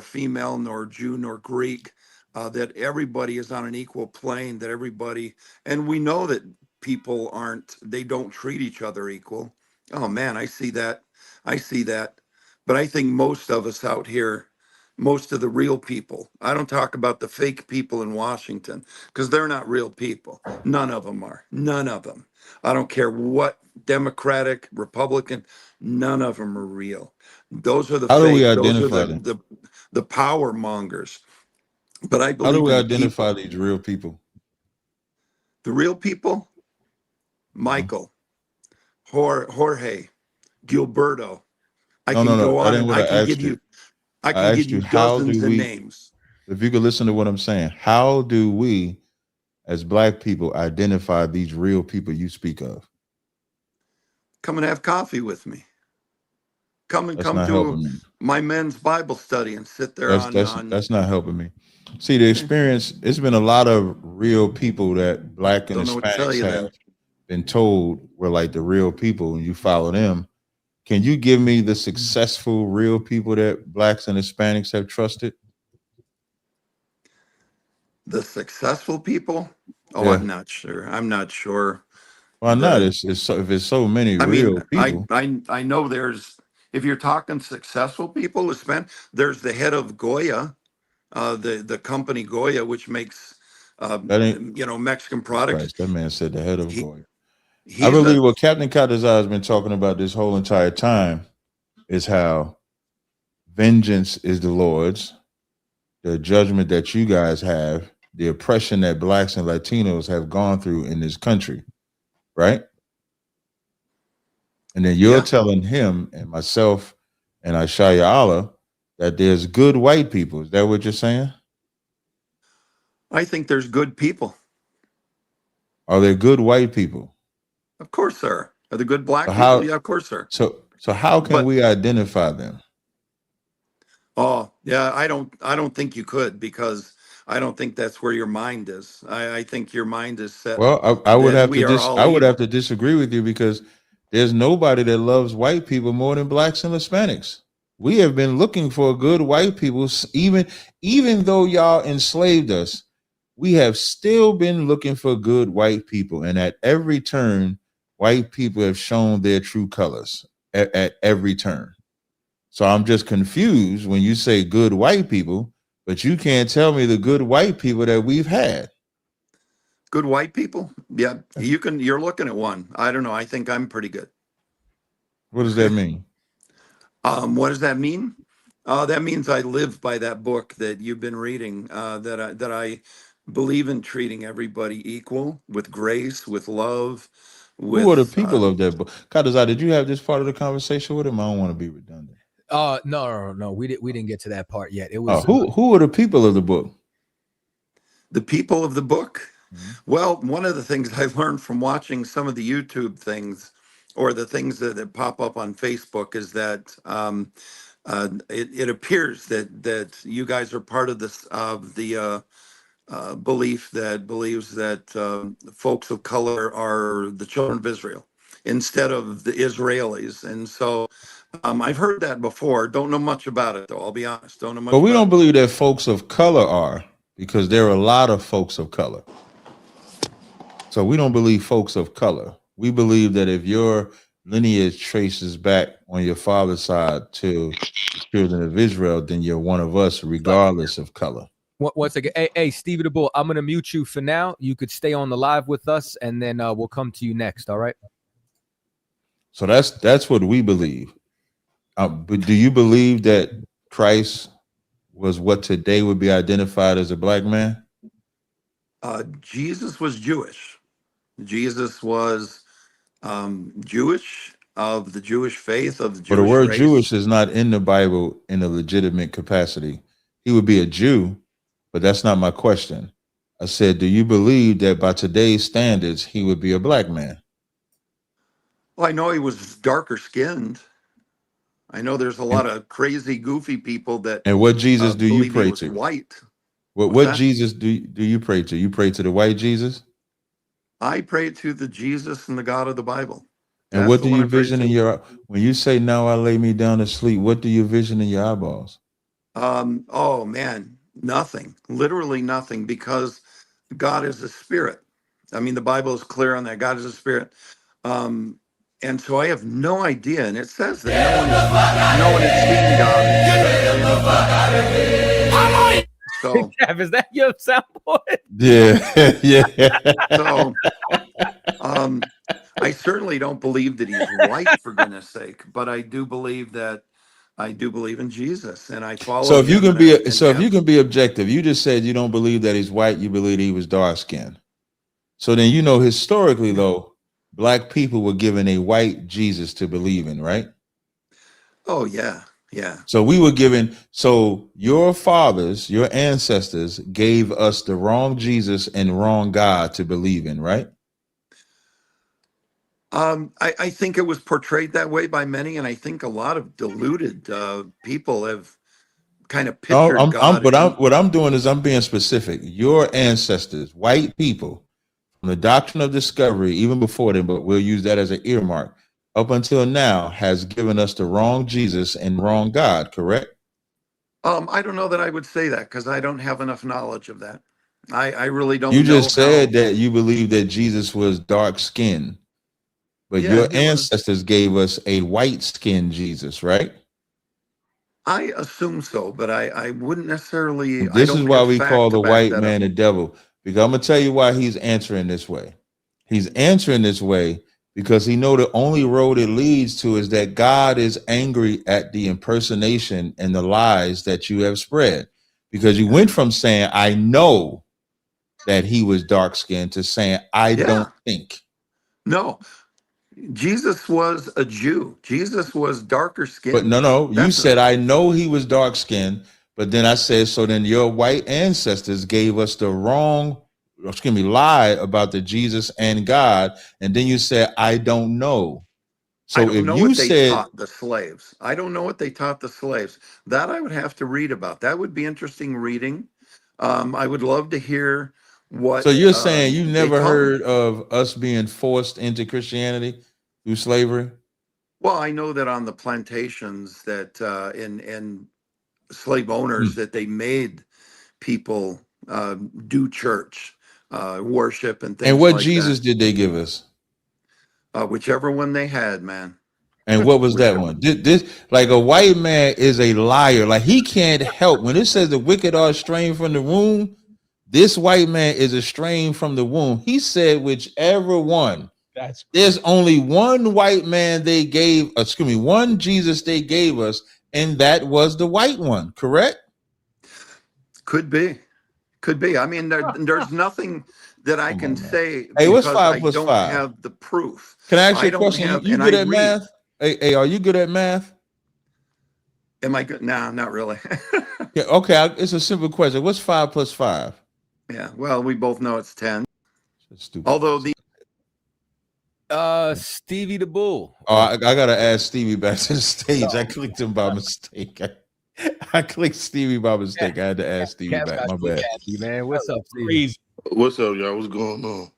female, nor Jew nor Greek. That everybody is on an equal plane. That everybody, and we know that people they don't treat each other equal. Oh man, I see that. But I think most of us out here, most of the real people, I don't talk about the fake people in Washington because they're not real people. None of them are. None of them. I don't care what Democratic, Republican, none of them are real. Those are the How do we fake. Those are identify them? the power mongers. But I How believe do we in the identify people. these real people? The real people, Michael, Jorge, Gilberto. I No, can go That on ain't and what I I can asked give you. you I I can give asked you you, how dozens do of we, names. if you could listen to what I'm saying, how do we as Black people identify these real people you speak of? Come and have coffee with me. Come That's come not to helping me. my men's Bible study and sit there on. That's not helping me. See, the experience, it's been a lot of real people that Black and Don't know what to tell Hispanics you have then. been told were like the real people, and you follow them. Can you give me the successful real people that Blacks and Hispanics have trusted? The successful people? Oh, Yeah. I'm not sure. I'm not sure. Why not? The It's so, if it's so many I mean, real people. I know if you're talking successful people, there's the head of Goya, the company Goya, which makes That ain't Mexican products. Christ. That man said the head of He Goya. I he's believe a what Captain Kadazar has been talking about this whole entire time is how vengeance is the Lord's, the judgment that you guys have, the oppression that Blacks and Latinos have gone through in this country, right? And then you're yeah. telling him and myself and Ashaya Allah that there's good white people. Is that what you're saying? I think there's good people. Are there good white people? Of course, sir. Are the good Black So people? how Yeah, of course, sir. so how can But we identify them? oh, yeah, I don't think you could, because I don't think that's where your mind is. I think your mind is set Well, I would that have we are I all would have evil. to disagree with you, because there's nobody that loves white people more than Blacks and Hispanics. We have been looking for good white people, even though y'all enslaved us. We have still been looking for good white people, and at every turn, white people have shown their true colors at every turn. So I'm just confused when you say good white people, but you can't tell me the good white people that we've had. Good white people? Yeah, you're looking at one. I don't know. I think I'm pretty good. What does that mean? What does that mean? That means I live by that book that you've been reading, that I believe in treating everybody equal, with grace, with love, Who are the with people of that book? Kadazai, did you have this part of the conversation with him? I don't want to be redundant. No. We didn't get to that part yet. It was Who are the people of the book? the people of the book. Mhm. Well, one of the things I learned from watching some of the YouTube things, or the things that pop up on Facebook, is that it appears that you guys are part of this the belief that believes that folks of color are the children of Israel instead of the Israelis, and so I've heard that before. Don't know much about it, though. I'll be honest. Don't know much But we about don't it. believe that folks of color are, because there are a lot of folks of color. So we don't believe folks of color. We believe that if you're lineage traces back on your father's side to the children of Israel, then you're one of us, regardless of color. Once again, hey, Stevie the Bull, I'm gonna mute you for now. You could stay on the live with us, and then we'll come to you next. All right. So that's what we believe. But do you believe that Christ was what today would be identified as a black man? Jesus was Jewish. Jesus was Jewish, of the Jewish faith, of the Jewish But the word race. Jewish is not in the Bible in a legitimate capacity. He would be a Jew, but that's not my question. I said, do you believe that by today's standards, he would be a black man? Well, I know he was darker skinned. I know there's a lot of crazy, goofy people that. And what Jesus do you believe he pray was to? White. What Jesus do you pray to? You pray to the white Jesus? I pray to the Jesus and the God of the Bible. And That's what the do one you I pray vision to. in your, when you say, now I lay me down to sleep, what do you vision in your eyeballs? Oh man, nothing, literally nothing, because God is a spirit. I mean, the Bible is clear on that. God is a spirit. And so I have no idea. And it says that no one has seen God. So, Kev, is that your soundboard? Yeah, yeah. so I certainly don't believe that he's white, for goodness sake, but I do believe in Jesus, and I follow. So if you him can be, and if you can be objective, you just said you don't believe that he's white, you believe he was dark skinned. So then, you know, historically though, black people were given a white Jesus to believe in, right? Oh yeah, yeah. So we were given, so your fathers, your ancestors gave us the wrong Jesus and wrong God to believe in, right? I think it was portrayed that way by many, and I think a lot of deluded people have kind of pictured God. What I'm doing is I'm being specific. Your ancestors, white people, from the doctrine of discovery, even before them, but we'll use that as an earmark, up until now, has given us the wrong Jesus and wrong God, correct? I don't know that I would say that because I don't have enough knowledge of that. I really don't. You just said that you believe that Jesus was dark skinned, but Yeah, your he was. ancestors gave us a white skinned Jesus, right? I assume so, but I wouldn't necessarily. This is why we call the white that man up. the devil. Because I'm gonna tell you why he's answering this way. He's answering this way because he know the only road it leads to is that God is angry at the impersonation and the lies that you have spread. Because you went from saying, I know that he was dark skinned to saying, I don't think. No, Jesus was a Jew. Jesus was darker skinned. But no, you said, I know he was dark skinned. But then I said, so then your white ancestors gave us the wrong, lie about the Jesus and God. And then you said, I don't know. So I don't if know you what they said, taught the slaves. I don't know what they taught the slaves. That I would have to read about. That would be interesting reading. I would love to hear what. so you're saying you they never taught heard me. of us being forced into Christianity through slavery? Well, I know that on the plantations that in slave owners that they made people do church, worship, and things. And what like Jesus that. did they give us? Whichever one they had, man. And what was that one? This like a white man is a liar. Like he can't help when it says the wicked are estranged from the womb. This white man is estranged from the womb. He said, whichever one. There's only one white man they gave, one Jesus they gave us, and that was the white one, correct? Could be. I mean, there's nothing that I can say. Hey, what's because 5 I plus don't 5? have the proof. Can I ask you a don't question? have- You and good I at read. math? Hey, are you good at math? Am I good? No, not really. Yeah, okay, it's a simple question. What's 5 plus 5? Yeah, well, we both know it's 10. That's stupid. Although the Stevie the Bull. Oh, I gotta add Stevie back to the stage. I clicked him by mistake. I clicked Stevie by mistake. I had to add Stevie Kev back. got My you, bad. Kathy, man. What's up, Stevie? Crazy. What's up, y'all? What's going on?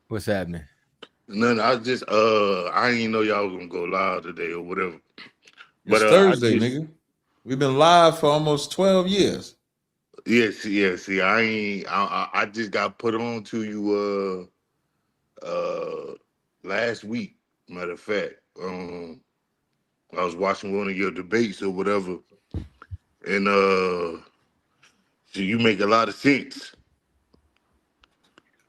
What's happening? Nothing. I just I didn't know y'all was gonna go live today or whatever. It's Thursday, nigga. We've been live for almost 12 years. Yes. See, I just got put on to you last week. Matter of fact, I was watching one of your debates or whatever, and so you make a lot of sense.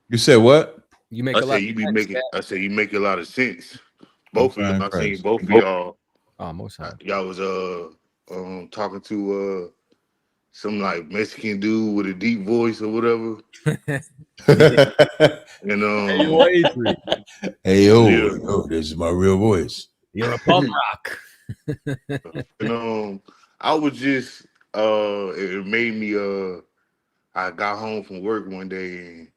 You said what? You make a lot of sense, Cat. I say you make a lot of sense. I'm Both of fine, y'all, I seen Christ. both of y'all. Oh, most high. Y'all was talking to some like Mexican dude with a deep voice or whatever, and Hey, yo, Adrian, Hey yo, yeah, yo, this is my real voice. you're a bum rock. and I was just it made me I got home from work one day and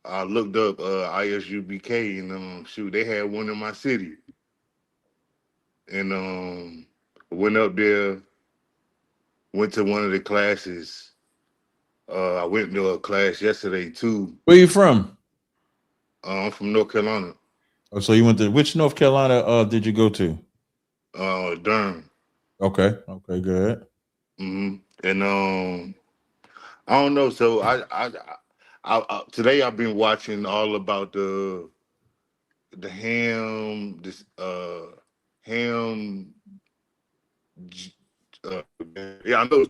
I looked up ISUBK and shoot, they had one in my city, and went up there, went to one of the classes. I went to a class yesterday too. Where you from? I'm from North Carolina, Oh, so you went to which North Carolina did you go to? Durham. Okay, okay, good. And I don't know. So I today I've been watching all about the ham this ham. Uh, yeah, I know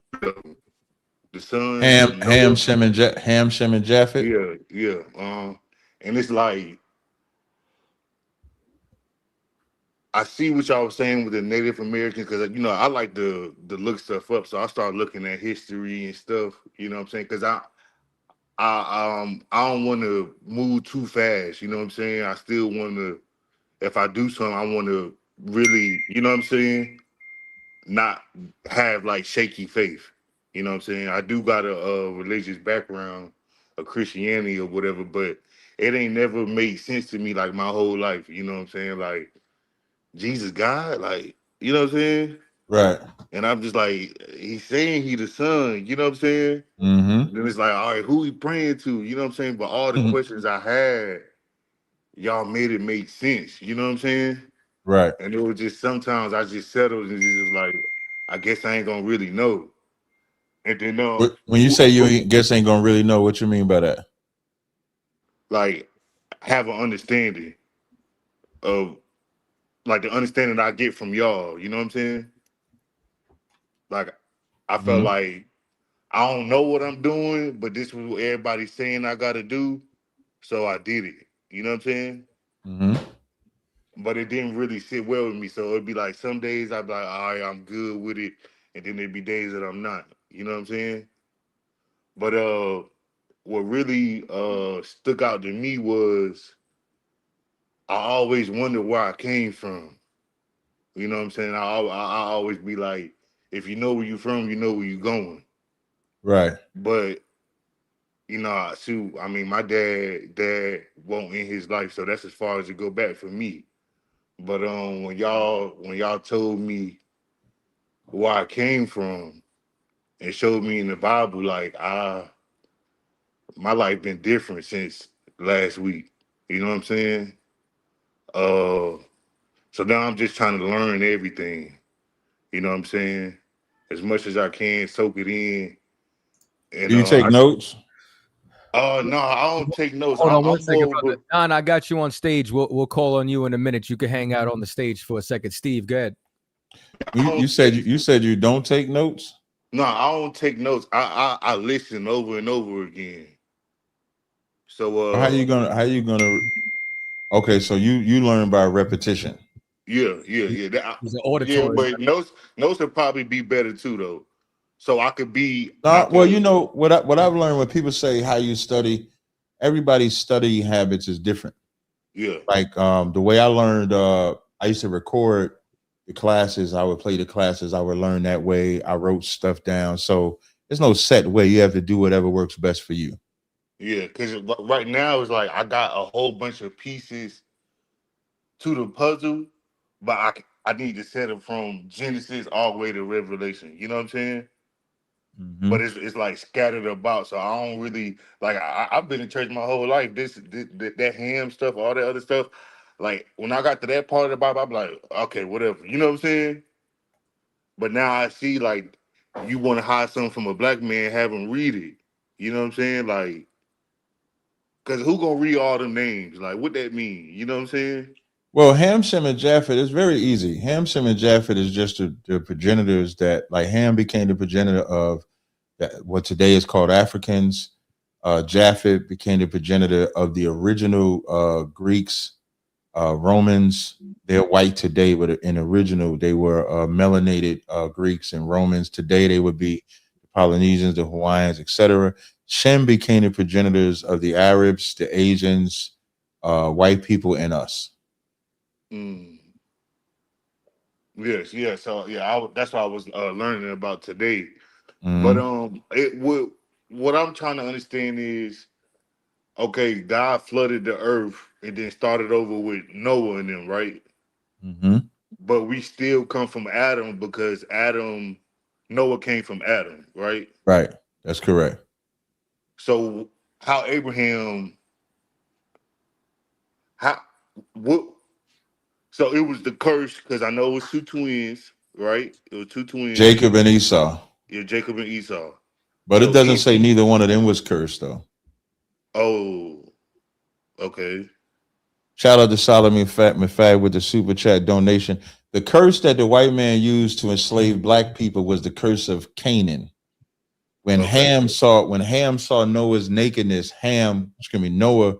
the son, Noah. Ham, Shem, and Japhet. Yeah, yeah. And it's like I see what y'all was saying with the Native Americans because I like to look stuff up, so I start looking at history and stuff. You know what I'm saying? Because I don't want to move too fast. You know what I'm saying? I still want to. If I do something, I want to really. You know what I'm saying? Not have like shaky faith. You know what I'm saying? I do got a religious background, a Christianity or whatever, but it ain't never made sense to me like my whole life. You know what I'm saying? Like Jesus God, like you know what I'm saying? Right. And I'm just like, he's saying he the son. You know what I'm saying? Mm-hmm. Then it's like, all right, who he praying to? You know what I'm saying? But all the questions I had, y'all made it make sense. You know what I'm saying? Right. And it was just sometimes I just settled and just like, I guess I ain't gonna really know. And then When you say you ain't gonna really know, what you mean by that? like have an understanding of like the understanding I get from y'all. You know what I'm saying? Like I felt Mm-hmm. like I don't know what I'm doing, but this was what everybody's saying I gotta do, so I did it. You know what I'm saying? Mm-hmm. But it didn't really sit well with me. So it'd be like some days I'd be like, all right, I'm good with it, and then there'd be days that I'm not. You know what I'm saying? But what really stuck out to me was I always wondered where I came from. You know what I'm saying? I always be like, if you know where you from, you know where you going. Right. But shoot, I mean, my dad won't in his life, so that's as far as it go back for me. But when y'all told me where I came from and showed me in the Bible, like my life been different since last week. You know what I'm saying? Uh, so now I'm just trying to learn everything. You know what I'm saying? As much as I can, soak it in. And Do you take notes? no, I don't take notes. Hold on one I'm second, more of brother. Don, I got you on stage. We'll call on you in a minute. You can hang out on the stage for a second. Steve, go ahead. You said you don't take notes. No, I don't take notes. I listen over and over again. So How you gonna? Okay, so you learn by repetition. yeah. He's an Yeah, auditory. but notes would probably be better too though. So I could be Well, you know what I've learned when people say how you study, everybody's study habits is different. yeah. Like the way I learned, I used to record the classes. I would play the classes. I would learn that way. I wrote stuff down. So there's no set way. You have to do whatever works best for you. Yeah, because right now it's like I got a whole bunch of pieces to the puzzle, but I need to set it from Genesis all the way to Revelation. You know what I'm saying? Mm-hmm. But it's like scattered about, so I don't really like. I've been in church my whole life. That ham stuff, all that other stuff. Like when I got to that part of the Bible, I'm like, okay, whatever. You know what I'm saying? But now I see like you want to hide something from a black man, have him read it. You know what I'm saying? Like Because who gonna read all them names? Like, what that mean? You know what I'm saying? Well, Ham, Shem, and Japheth is very easy. Ham, Shem, and Japheth is just the progenitors that, like, Ham became the progenitor of that, what today is called Africans. Japheth became the progenitor of the original Greeks, Romans. They're white today, but in original they were melanated Greeks and Romans. Today they would be the Polynesians, the Hawaiians, etc. Shem became the progenitors of the Arabs, the Asians, white people, and us. Mm. Yes, yeah. So yeah, that's what I was learning about today. But what I'm trying to understand is, okay, God flooded the earth and then started over with Noah and them, right? Mm-hmm. But we still come from Adam because Noah came from Adam, right? Right. That's correct. So how what? So it was the curse because I know it was two twins, right? It was two twins. Jacob and Esau. Yeah, Jacob and Esau. But So it doesn't say neither one of them was cursed, though. Oh, okay. Shout out to Solomon Mafad with the super chat donation. The curse that the white man used to enslave black people was the curse of Canaan. When Ham saw Noah's nakedness, Noah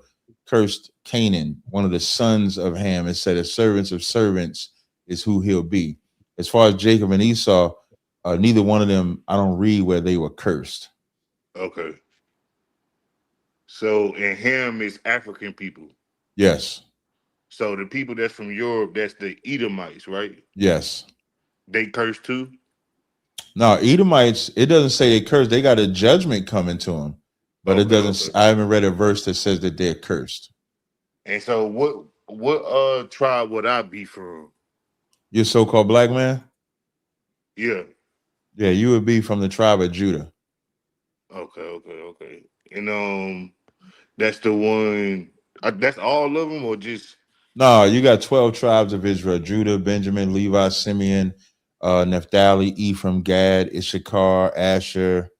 cursed Canaan, one of the sons of Ham, and said, "The servants of servants is who he'll be." As far as Jacob and Esau, neither one of them, I don't read where they were cursed. Okay. So, and Ham is African people. Yes. So the people that's from Europe, that's the Edomites, right? Yes. They cursed too? No, Edomites, it doesn't say they cursed. They got a judgment coming to them. But it doesn't, I haven't read a verse that says that they're cursed. And so what tribe would I be from? You're so-called black man? Yeah. Yeah, you would be from the tribe of Judah. Okay. And that's the one, that's all of them or just? No, you got 12 tribes of Israel: Judah, Benjamin, Levi, Simeon, Naphtali, Ephraim, Gad, Issachar, Asher.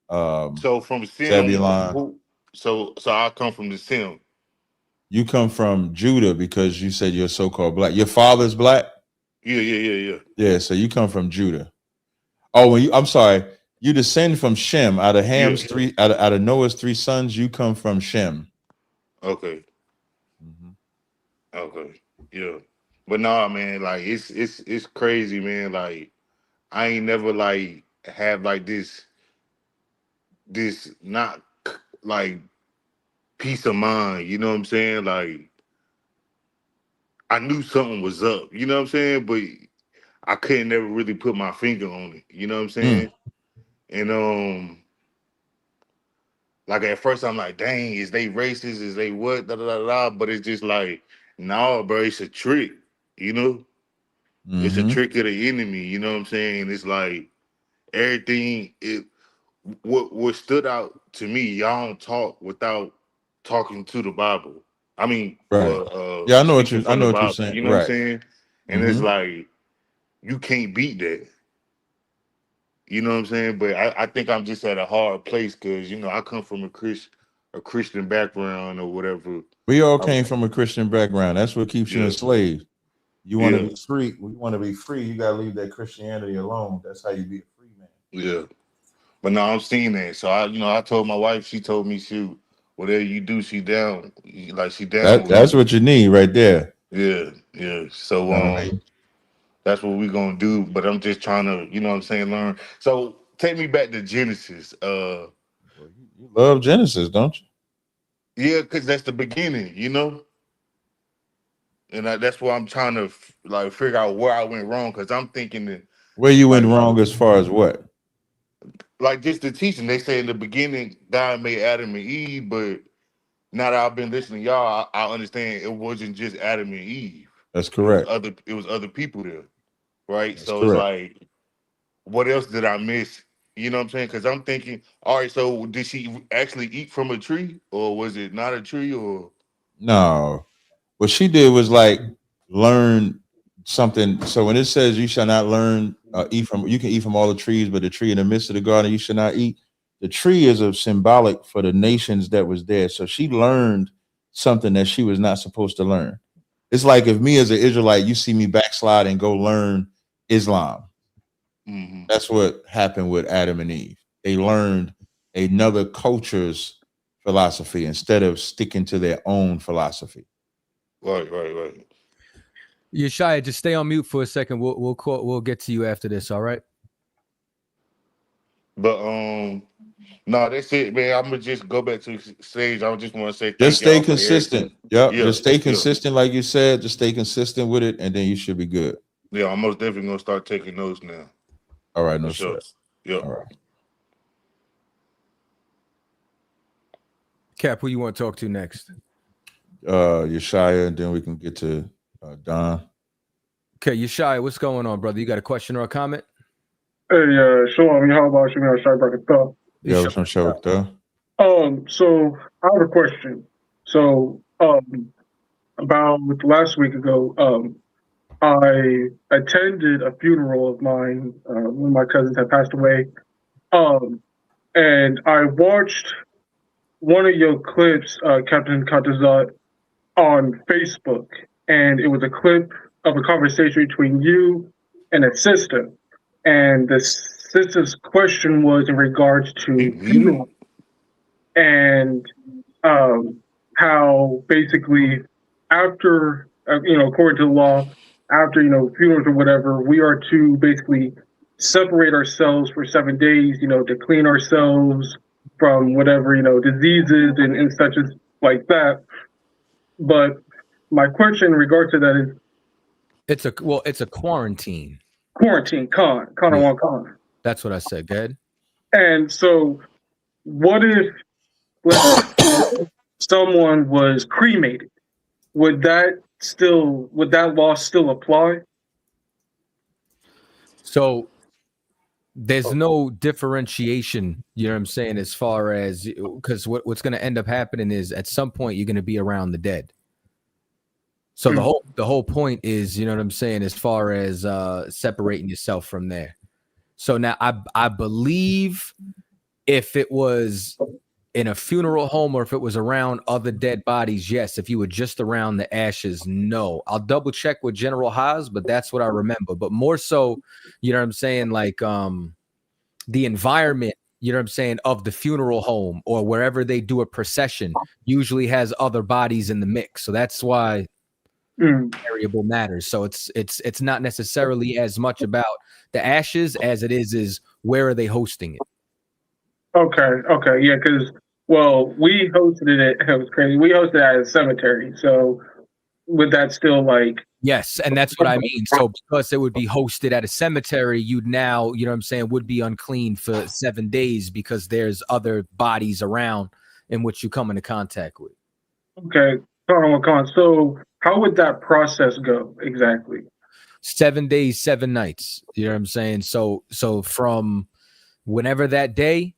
So from Sem, Zebulon. So I come from the Sem. You come from Judah because you said you're so-called black. Your father's black? Yeah. Yeah, so you come from Judah. Oh, I'm sorry. You descend from Shem. Out of Ham's out of Noah's three sons, you come from Shem. Okay. Okay. Yeah. But nah, man, like it's crazy, man. Like I ain't never like have like this not like peace of mind, you know what I'm saying? Like I knew something was up, you know what I'm saying? But I couldn't never really put my finger on it, you know what I'm saying? And like at first I'm like, dang, is they racist? Is they what? Da da da da. But it's just like, no, bro, it's a trick, you know? It's a trick of the enemy, you know what I'm saying? It's like everything. What stood out to me, y'all don't talk without talking to the Bible. I mean, right. Yeah, I know what you're saying. You know what I'm saying? And it's like you can't beat that. You know what I'm saying? But I think I'm just at a hard place because I come from a Christian background or whatever. We all came from a Christian background. That's what keeps you enslaved. You want to be free. We want to be free. You got to leave that Christianity alone. That's how you be a free man. Yeah. But now I'm seeing that. So I told my wife, she told me, shoot, whatever you do, she down. Like she down. That's what you need right there. Yeah. So that's what we're gonna do. But I'm just trying to, you know what I'm saying, learn. So take me back to Genesis. You love Genesis, don't you? Yeah, because that's the beginning, And that's why I'm trying to like figure out where I went wrong. Because I'm thinking that where you went wrong as far as what? Like just the teaching, they say in the beginning, God made Adam and Eve, but now that I've been listening to y'all, I understand it wasn't just Adam and Eve. That's correct. It was other people there, right? That's so correct. It's like, what else did I miss? You know what I'm saying? Because I'm thinking, all right, so did she actually eat from a tree, or was it not a tree, or? No, what she did was like learn something. So when it says you shall not learn you can eat from all the trees, but the tree in the midst of the garden you should not eat. the tree is a symbolic for the nations that was there. So she learned something that she was not supposed to learn. It's like if me as an Israelite, you see me backslide and go learn Islam. Mm-hmm. That's what happened with Adam and Eve. They learned another culture's philosophy instead of sticking to their own philosophy. Right. Yeshaya, just stay on mute for a second. We'll get to you after this. All right. But no, that's it, man. I'm gonna just go back to Sage. I just want to say Just thank stay y'all for consistent. everything. Yep. Yeah, Just stay yeah. consistent, like you said. Just stay consistent with it, and then you should be good. Yeah, I'm most definitely gonna start taking notes now. All right, no For sure. stress. Yeah. All right. Cap, who you want to talk to next? Yeshaya, and then we can get to Don. Okay, Yeshaya, what's going on, brother? You got a question or a comment? Hey, Shalom, how about you, man? Sorry about the thought. Yeah, what's on show with So I have a question. So, about last week ago, I attended a funeral of mine. One of my cousins had passed away. And I watched one of your clips, Captain Katazat, on Facebook. And it was a clip of a conversation between you and a sister. And the sister's question was in regards to funeral. And how basically after, according to the law, after, funerals or whatever, we are to basically separate ourselves for 7 days, to clean ourselves from whatever, diseases and such as like that. But my question in regard to that is, it's a quarantine. Quarantine, Khan. That's what I said. Go ahead. And so what if someone was cremated? Would that law still apply? So there's no differentiation, you know what I'm saying, as far as, because what's going to end up happening is at some point you're going to be around the dead. So the whole point is, you know what I'm saying, as far as separating yourself from there. So now I believe if it was in a funeral home or if it was around other dead bodies, yes. If you were just around the ashes, no. I'll double check with General Haas, but that's what I remember. But more so, you know what I'm saying, like the environment, you know what I'm saying, of the funeral home or wherever they do a procession usually has other bodies in the mix. So that's why variable matters. So it's not necessarily as much about the ashes as it is where are they hosting it. Okay, yeah, because we hosted it. It was crazy. We hosted it at a cemetery. So would that still like? Yes, and that's what I mean. So because it would be hosted at a cemetery, you'd now, you know what I'm saying, would be unclean for 7 days because there's other bodies around in which you come into contact with. Okay, so how would that process go exactly? 7 days, 7 nights. You know what I'm saying? So from whenever that day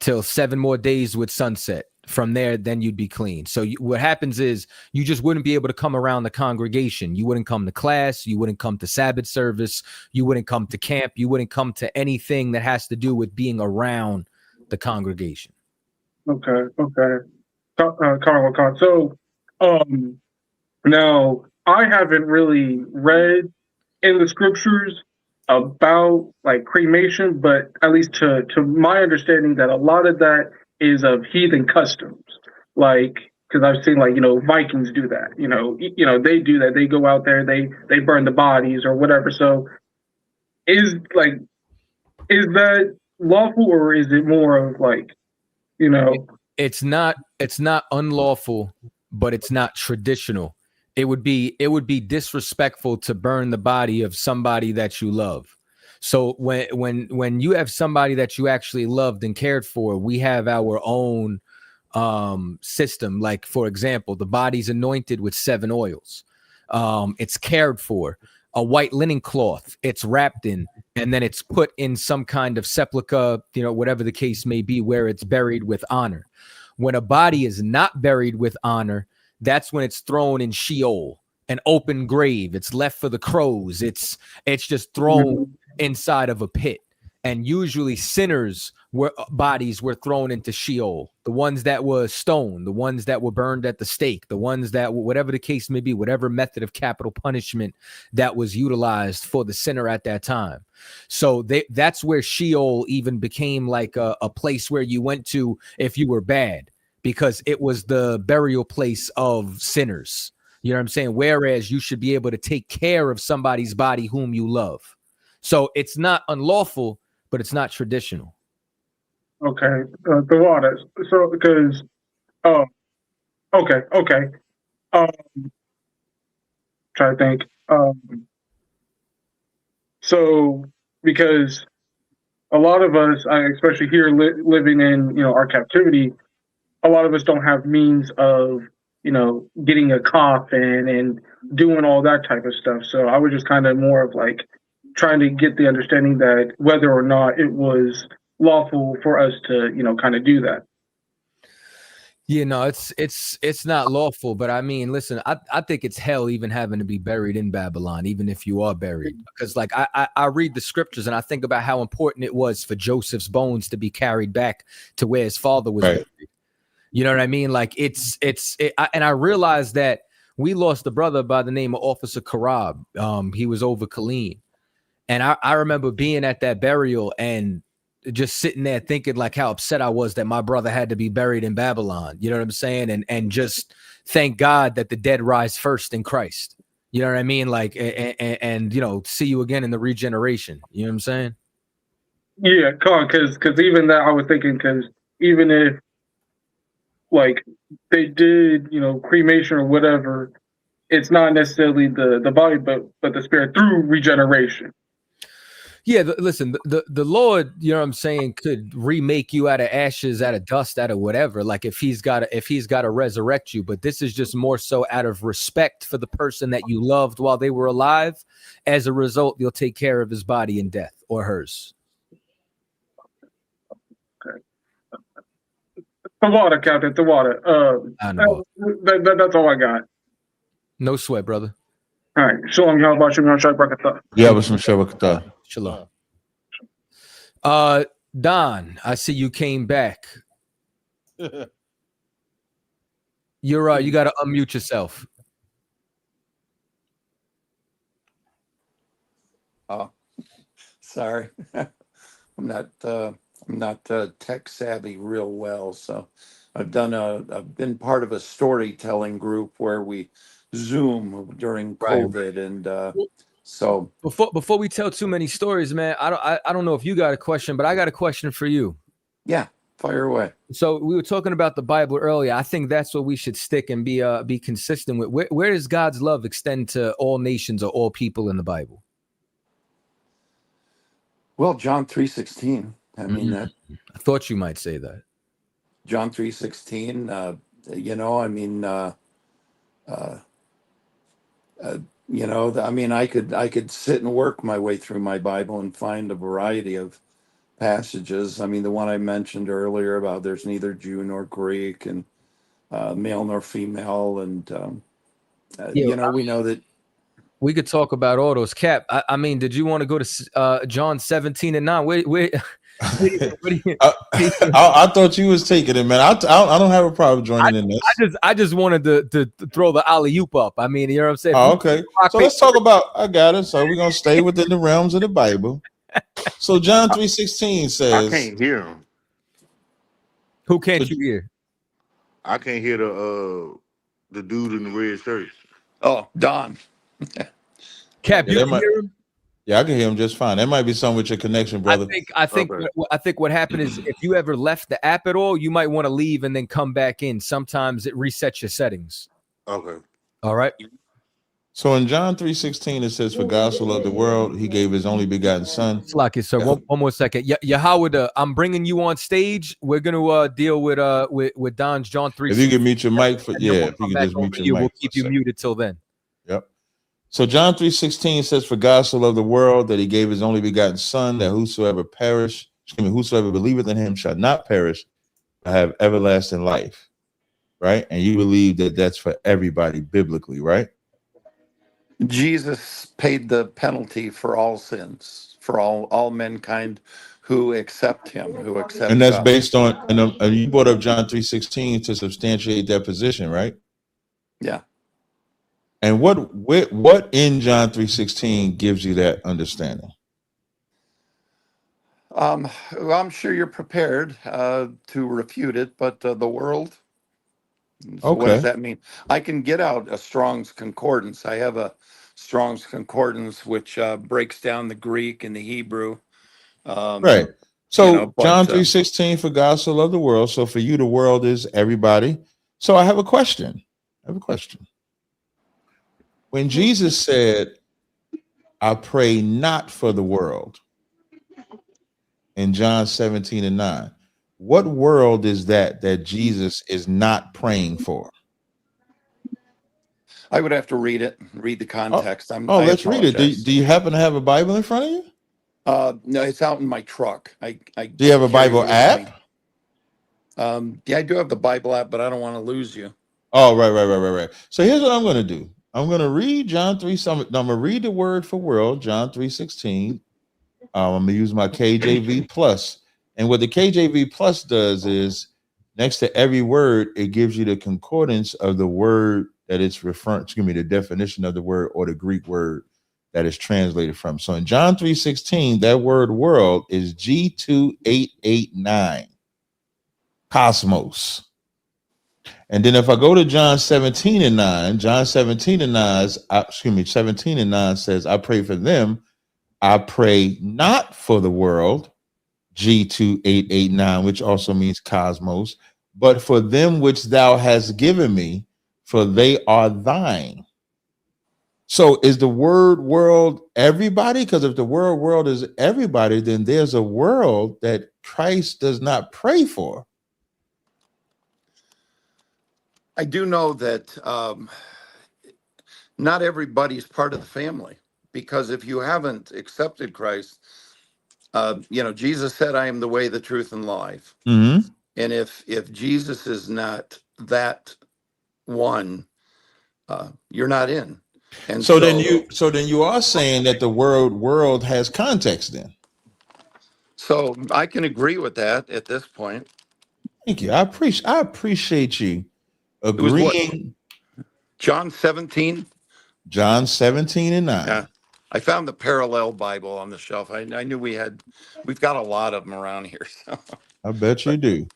till 7 more days with sunset. From there, then you'd be clean. So what happens is you just wouldn't be able to come around the congregation. You wouldn't come to class. You wouldn't come to Sabbath service. You wouldn't come to camp. You wouldn't come to anything that has to do with being around the congregation. Okay. So, now I haven't really read in the scriptures about like cremation, but at least to my understanding that a lot of that is of heathen customs, like because I've seen like Vikings do that, they do that. They go out there, they burn the bodies or whatever. So is that lawful or is it more of like It's not unlawful, but it's not traditional. It would be disrespectful to burn the body of somebody that you love. So when you have somebody that you actually loved and cared for, we have our own system. Like, for example, the body's anointed with 7 oils. It's cared for. A white linen cloth, it's wrapped in, and then it's put in some kind of sepulcher, whatever the case may be, where it's buried with honor. When a body is not buried with honor, that's when it's thrown in Sheol, an open grave. It's left for the crows. It's just thrown inside of a pit. and usually sinners were bodies were thrown into Sheol. The ones that were stoned, the ones that were burned at the stake, the ones that whatever the case may be, whatever method of capital punishment that was utilized for the sinner at that time. So that's where Sheol even became like a place where you went to if you were bad, because it was the burial place of sinners. You know what I'm saying? Whereas you should be able to take care of somebody's body whom you love. So it's not unlawful, but it's not traditional. Okay, the water. So because, okay. Try to think. So because a lot of us, especially here living in our captivity, a lot of us don't have means of getting a coffin and doing all that type of stuff. So I was just kind of more of like trying to get the understanding that whether or not it was lawful for us to kind of do that. Yeah, no, it's not lawful, but I mean, listen, I think it's hell even having to be buried in Babylon, even if you are buried, because like I read the scriptures and I think about how important it was for Joseph's bones to be carried back to where his father was buried. You know what I mean? Like and I realized that we lost a brother by the name of Officer Karab. He was over Killeen, and I remember being at that burial and just sitting there thinking like how upset I was that my brother had to be buried in Babylon. You know what I'm saying? And just thank God that the dead rise first in Christ. You know what I mean? Like, and see you again in the regeneration. You know what I'm saying? Yeah, because even that I was thinking, because even if like they did, cremation or whatever, it's not necessarily the body, but the spirit through regeneration. Yeah, listen, the Lord, you know what I'm saying, could remake you out of ashes, out of dust, out of whatever. Like if he's got to resurrect you, but this is just more so out of respect for the person that you loved while they were alive. As a result, you'll take care of his body in death or hers. Okay. The water, Captain. The water. I know. That's all I got. No sweat, brother. All right. Shalom, y'all. About Shalom, Shabbat. Yeah, but some Shabbat. Shalom. Don, I see you came back. You're right. You got to unmute yourself. Oh, sorry. I'm not tech savvy real well, so I've been part of a storytelling group where we Zoom during COVID, and so before we tell too many stories, man, I don't know if you got a question, but I got a question for you. Yeah, fire away. So we were talking about the Bible earlier. I think that's what we should stick and be consistent with. Where does God's love extend to all nations or all people in the Bible? Well, John 3:16. I mean that. I thought you might say that. John 3:16. I could sit and work my way through my Bible and find a variety of passages. I mean, the one I mentioned earlier about there's neither Jew nor Greek, and male nor female, and we know that. We could talk about all those. Cap, I mean, did you want to go to John 17:9? I thought you was taking it, man. I don't have a problem joining in this. I just wanted to throw the alley-oop up. I mean, you know what I'm saying? Oh, okay. So let's talk about. I got it. So we're gonna stay within the realms of the Bible. So John 3:16 says, I can't hear him. Who can't you hear? I can't hear the dude in the red shirt. Oh, Don. Cap, you can hear him? Yeah, I can hear him just fine. That might be something with your connection, brother. I think what happened is if you ever left the app at all, you might want to leave and then come back in. Sometimes it resets your settings. Okay. All right. So in John 3:16, it says, "For God so loved the world, He gave His only begotten Son." Slack it, sir. One more second. Yahweh, I'm bringing you on stage. We're gonna deal with Don's John 3. If you can mute your mic for, yeah, if you can just mute your mic. We'll keep you muted till then. Yep. So John 3:16 says, "For God so loved the world that He gave His only begotten Son, that whosoever believeth in Him shall not perish, but have everlasting life." Right? And you believe that that's for everybody biblically, right? Jesus paid the penalty for all sins, for all mankind who accept him, who accept And that's God. based on, and you brought up John 3:16 to substantiate that position, right? Yeah. And what in John 3:16 gives you that understanding? Well, I'm sure you're prepared to refute it, but the world. So what does Okay. that mean? I can get out a Strong's Concordance. I have a Strong's Concordance which breaks down the Greek and the Hebrew. Right. So You know, but, John 3:16, for God so loved the world. So for you, the world is everybody. So I have a question. When Jesus said, I pray not for the world, in John 17:9, what world is that Jesus is not praying for? I would have to read it, read the context. I Let's read it. Do you happen to have a Bible in front of you? No, it's out in my truck. Do you have a Bible app? Yeah, I do have the Bible app, but I don't want to lose you. Oh, right. So here's what I'm going to do. I'm going to read John 3. I'm going to read the word for world, John 3:16. I'm going to use my KJV plus. And what the KJV plus does is next to every word, it gives you the concordance of the word that it's referring to, the definition of the word or the Greek word that is translated from. So in John 3:16, that word world is G2889, cosmos. And then if I go to John 17:9, John 17:9 says, I pray for them. I pray not for the world, G2889, which also means cosmos, but for them which thou hast given me, for they are thine. So is the word world everybody? Because if the word world is everybody, then there's a world that Christ does not pray for. I do know that not everybody's part of the family, because if you haven't accepted Christ, Jesus said, I am the way, the truth, and life. Mm-hmm. And if Jesus is not that one, you're not in. And so then you are saying that the word world has context then. So I can agree with that at this point. Thank you. I appreciate you agreeing. John 17. John 17:9. Yeah. I found the parallel Bible on the shelf. I knew we've got a lot of them around here. So I bet you do.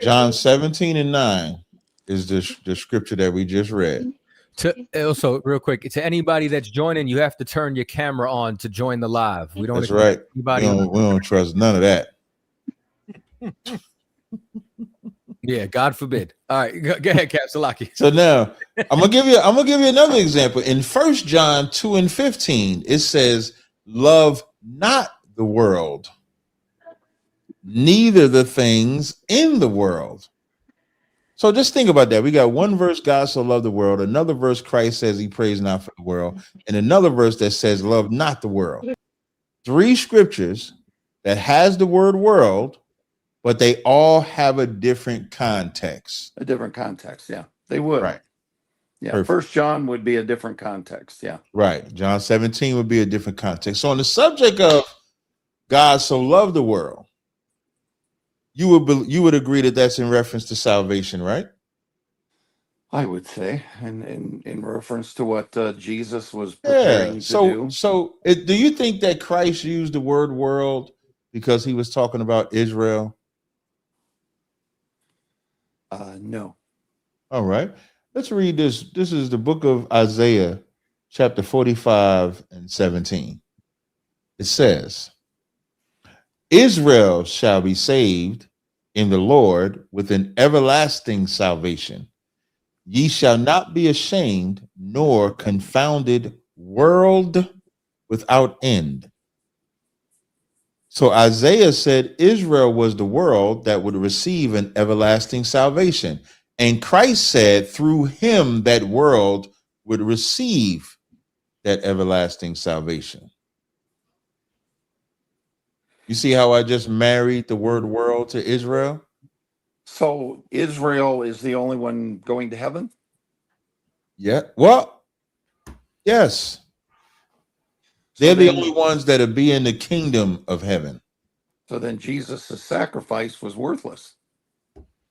John 17:9 is the scripture that we just read. Also, real quick, to anybody that's joining, you have to turn your camera on to join the live. We don't. That's right. Anybody we don't trust none of that. Yeah, God forbid. All right, go ahead, Kapsalaki. So now I'm gonna give you another example. In 1 John 2:15, it says, "Love not the world, neither the things in the world." So just think about that. We got one verse, God so loved the world. Another verse, Christ says he prays not for the world. And another verse that says, love not the world. 3 scriptures that has the word world, but they all have a different context. A different context, yeah. They would. Right. Yeah. Perfect. 1 John would be a different context, yeah. Right. John 17 would be a different context. So on the subject of God so loved the world, you would agree that that's in reference to salvation, right? I would say, in reference to what Jesus was preparing to do. So do you think that Christ used the word world because he was talking about Israel? No. All right. Let's read this. This is the book of Isaiah, chapter 45 and 17. It says, Israel shall be saved in the Lord with an everlasting salvation. Ye shall not be ashamed nor confounded, world without end. So Isaiah said Israel was the world that would receive an everlasting salvation. And Christ said through him that world would receive that everlasting salvation. You see how I just married the word world to Israel? So Israel is the only one going to heaven? Yeah. Well, yes. They're the then- only ones that'll be in the kingdom of heaven. So then Jesus' sacrifice was worthless.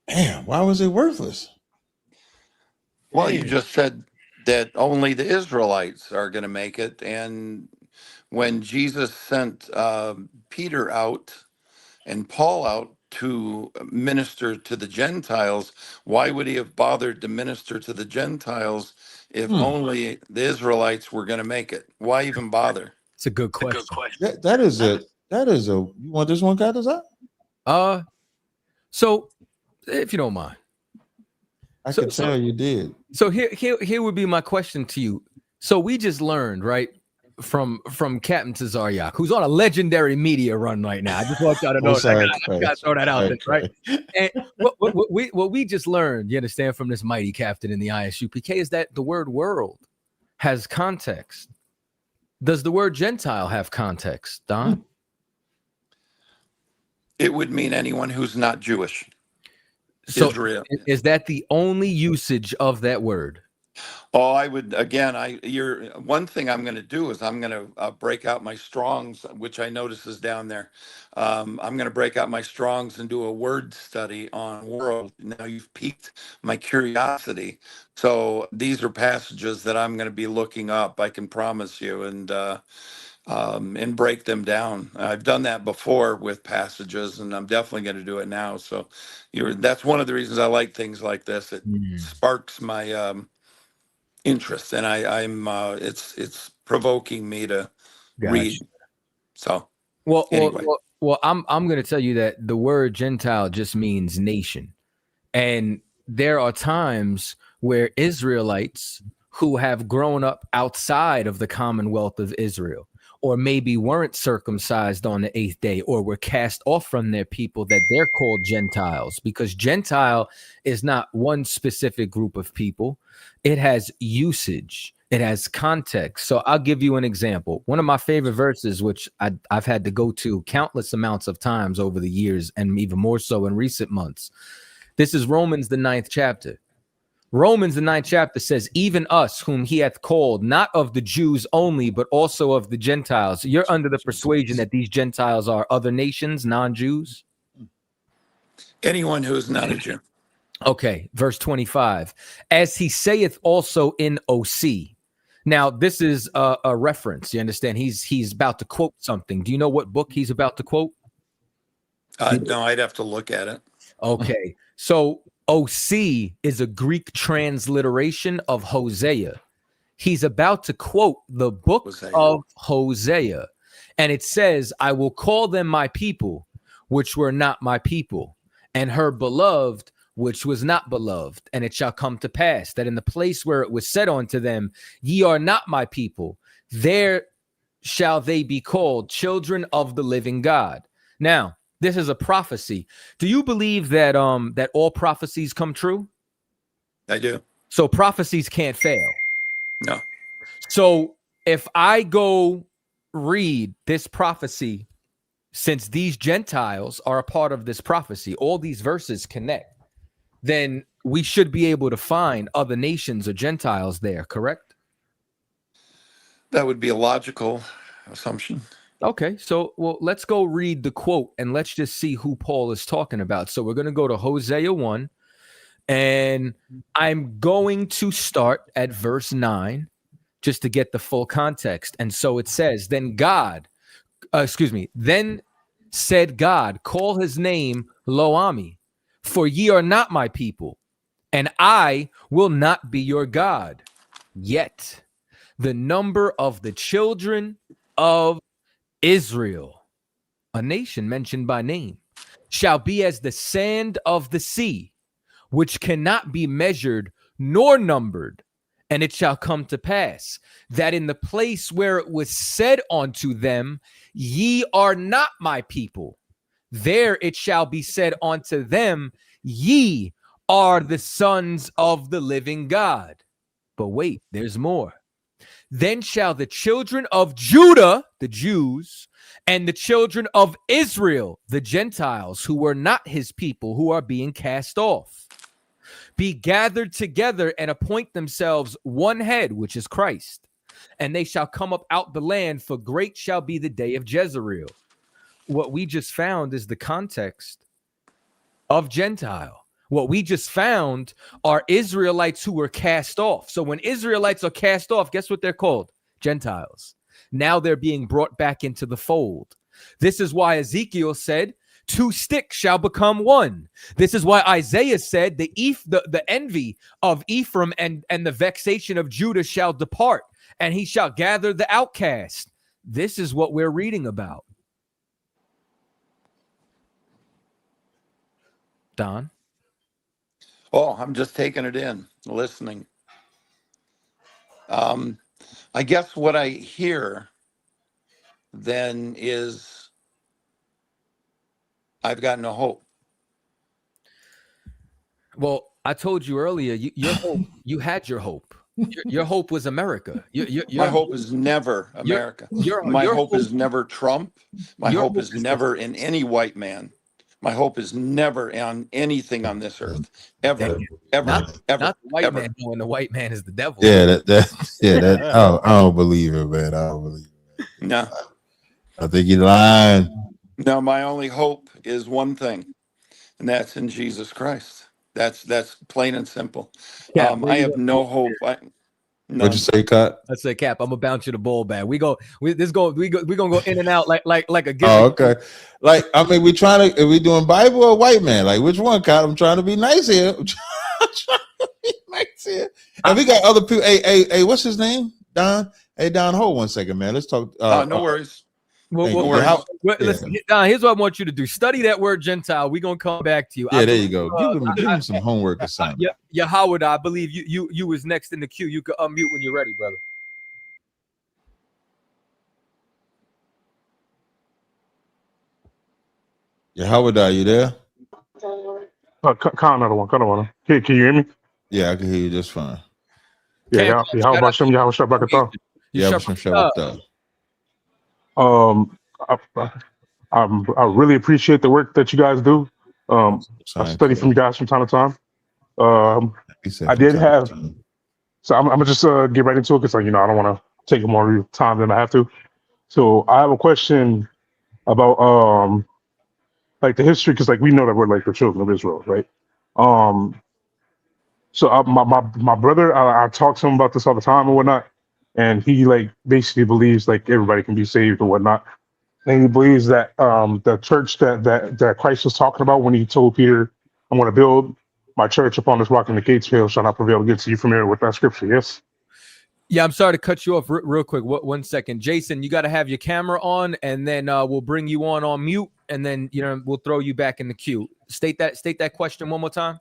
Damn, why was it worthless? Well, you just said that only the Israelites are going to make it. And when Jesus sent Peter out and Paul out to minister to the Gentiles, why would he have bothered to minister to the Gentiles if only the Israelites were going to make it? Why even bother? It's a good question. That is a you want this one, Kataza? So if you don't mind. I So- can tell you did. So here would be my question to you. So we just learned, right, from Captain Tazaryak, who's on a legendary media run right now. I just want y'all to know that. I gotta throw that out there, right? And what we just learned, you understand, from this mighty captain in the ISUPK is that the word world has context. Does the word Gentile have context, Don? It would mean anyone who's not Jewish. So Israel. is that the only usage of that word? Oh, I would again. One thing I'm going to do is I'm going to break out my Strongs, which I notice is down there. I'm going to break out my Strongs and do a word study on world. Now you've piqued my curiosity. So these are passages that I'm going to be looking up. I can promise you, and break them down. I've done that before with passages, and I'm definitely going to do it now. So that's one of the reasons I like things like this. It sparks my interest, and it's provoking me to read. So anyway. Well, I'm going to tell you that the word Gentile just means nation, and there are times where Israelites who have grown up outside of the Commonwealth of Israel, or maybe weren't circumcised on the 8th day, or were cast off from their people, that they're called Gentiles, because Gentile is not one specific group of people. It has usage. It has context. So I'll give you an example. One of my favorite verses, which I've had to go to countless amounts of times over the years, and even more so in recent months. This is Romans, the 9th chapter. Romans, the 9th chapter says, even us whom he hath called, not of the Jews only, but also of the Gentiles. You're under the persuasion that these Gentiles are other nations, non-Jews? Anyone who is not a Jew. Okay, verse 25. As he saith also in OC. Now, this is a reference. You understand? He's about to quote something. Do you know what book he's about to quote? No, I'd have to look at it. Okay, so OC is a Greek transliteration of Hosea. He's about to quote the book of Hosea, and it says, I will call them my people, which were not my people, and her beloved, which was not beloved. And it shall come to pass that in the place where it was said unto them, ye are not my people, there shall they be called children of the living God. Now, this is a prophecy. Do you believe that that all prophecies come true? I do. So prophecies can't fail. No. So if I go read this prophecy, since these Gentiles are a part of this prophecy, all these verses connect, then we should be able to find other nations or Gentiles there, correct? That would be a logical assumption. Okay, so let's go read the quote and let's just see who Paul is talking about. So we're going to go to Hosea 1, and I'm going to start at verse 9 just to get the full context. And so it says, then said God, call his name Lo-Ami, for ye are not my people, and I will not be your God. Yet the number of the children of Israel, a nation mentioned by name, shall be as the sand of the sea, which cannot be measured nor numbered. And it shall come to pass that in the place where it was said unto them, ye are not my people, there it shall be said unto them, ye are the sons of the living God. But wait, there's more. Then shall the children of Judah, the Jews, and the children of Israel, the Gentiles, who were not his people, who are being cast off, be gathered together and appoint themselves one head, which is Christ. and they shall come up out the land, for great shall be the day of Jezreel. What we just found is the context of Gentile. What we just found are Israelites who were cast off. So when Israelites are cast off, guess what they're called? Gentiles. Now they're being brought back into the fold. This is why Ezekiel said, 2 sticks shall become one. This is why Isaiah said, the envy of Ephraim and the vexation of Judah shall depart, and he shall gather the outcast. This is what we're reading about. Don? Oh, I'm just taking it in, listening. I guess what I hear then is I've got no hope. Well, I told you earlier, your hope, you had your hope. Your hope was America. My hope is never America. My hope is never Trump. My hope is never in any white man. My hope is never on anything on this earth. Ever. Not the white man knowing the white man is the devil. Yeah, I don't believe it, man. I don't believe it. No. I think you're lying. No, my only hope is one thing, and that's in Jesus Christ. That's plain and simple. Yeah, I have no hope. What'd you say, Cut? I say, Cap, I'm gonna bounce you the ball back. We're gonna go in and out like a gimmick. Oh, okay. Like, I mean, are we doing Bible or white man? Like, which one, Cut? I'm trying to be nice here. And we got other people. Hey, what's his name? Don? Hey, Don, hold 1 second, man. Let's talk. No worries. Listen, Don, here's what I want you to do. Study that word Gentile. We're gonna come back to you. Yeah, there you go. Give him some homework assignment. Yeah, Howard, I believe you was next in the queue. You can unmute when you're ready, brother. Yeah, Howard, are you there? Call another one. Can you hear me? Yeah, I can hear you just fine. Yeah, how about some? Y'all shut back up. Yeah, shut up. I really appreciate the work that you guys do. I study from you guys from time to time. I did have, so I'm gonna just get right into it because I don't want to take more time than I have to. So I have a question about like the history, because like we know that we're like the children of Israel, right? So my brother, I talk to him about this all the time and whatnot, and he like basically believes like everybody can be saved or whatnot. And he believes that the church that Christ was talking about when he told Peter, "I'm going to build my church upon this rock, and the gates of hell shall not prevail against you." Familiar with that scripture? Yes. Yeah, I'm sorry to cut you off real quick. 1 second, Jason. You got to have your camera on, and then we'll bring you on mute, and then we'll throw you back in the queue. State that question one more time.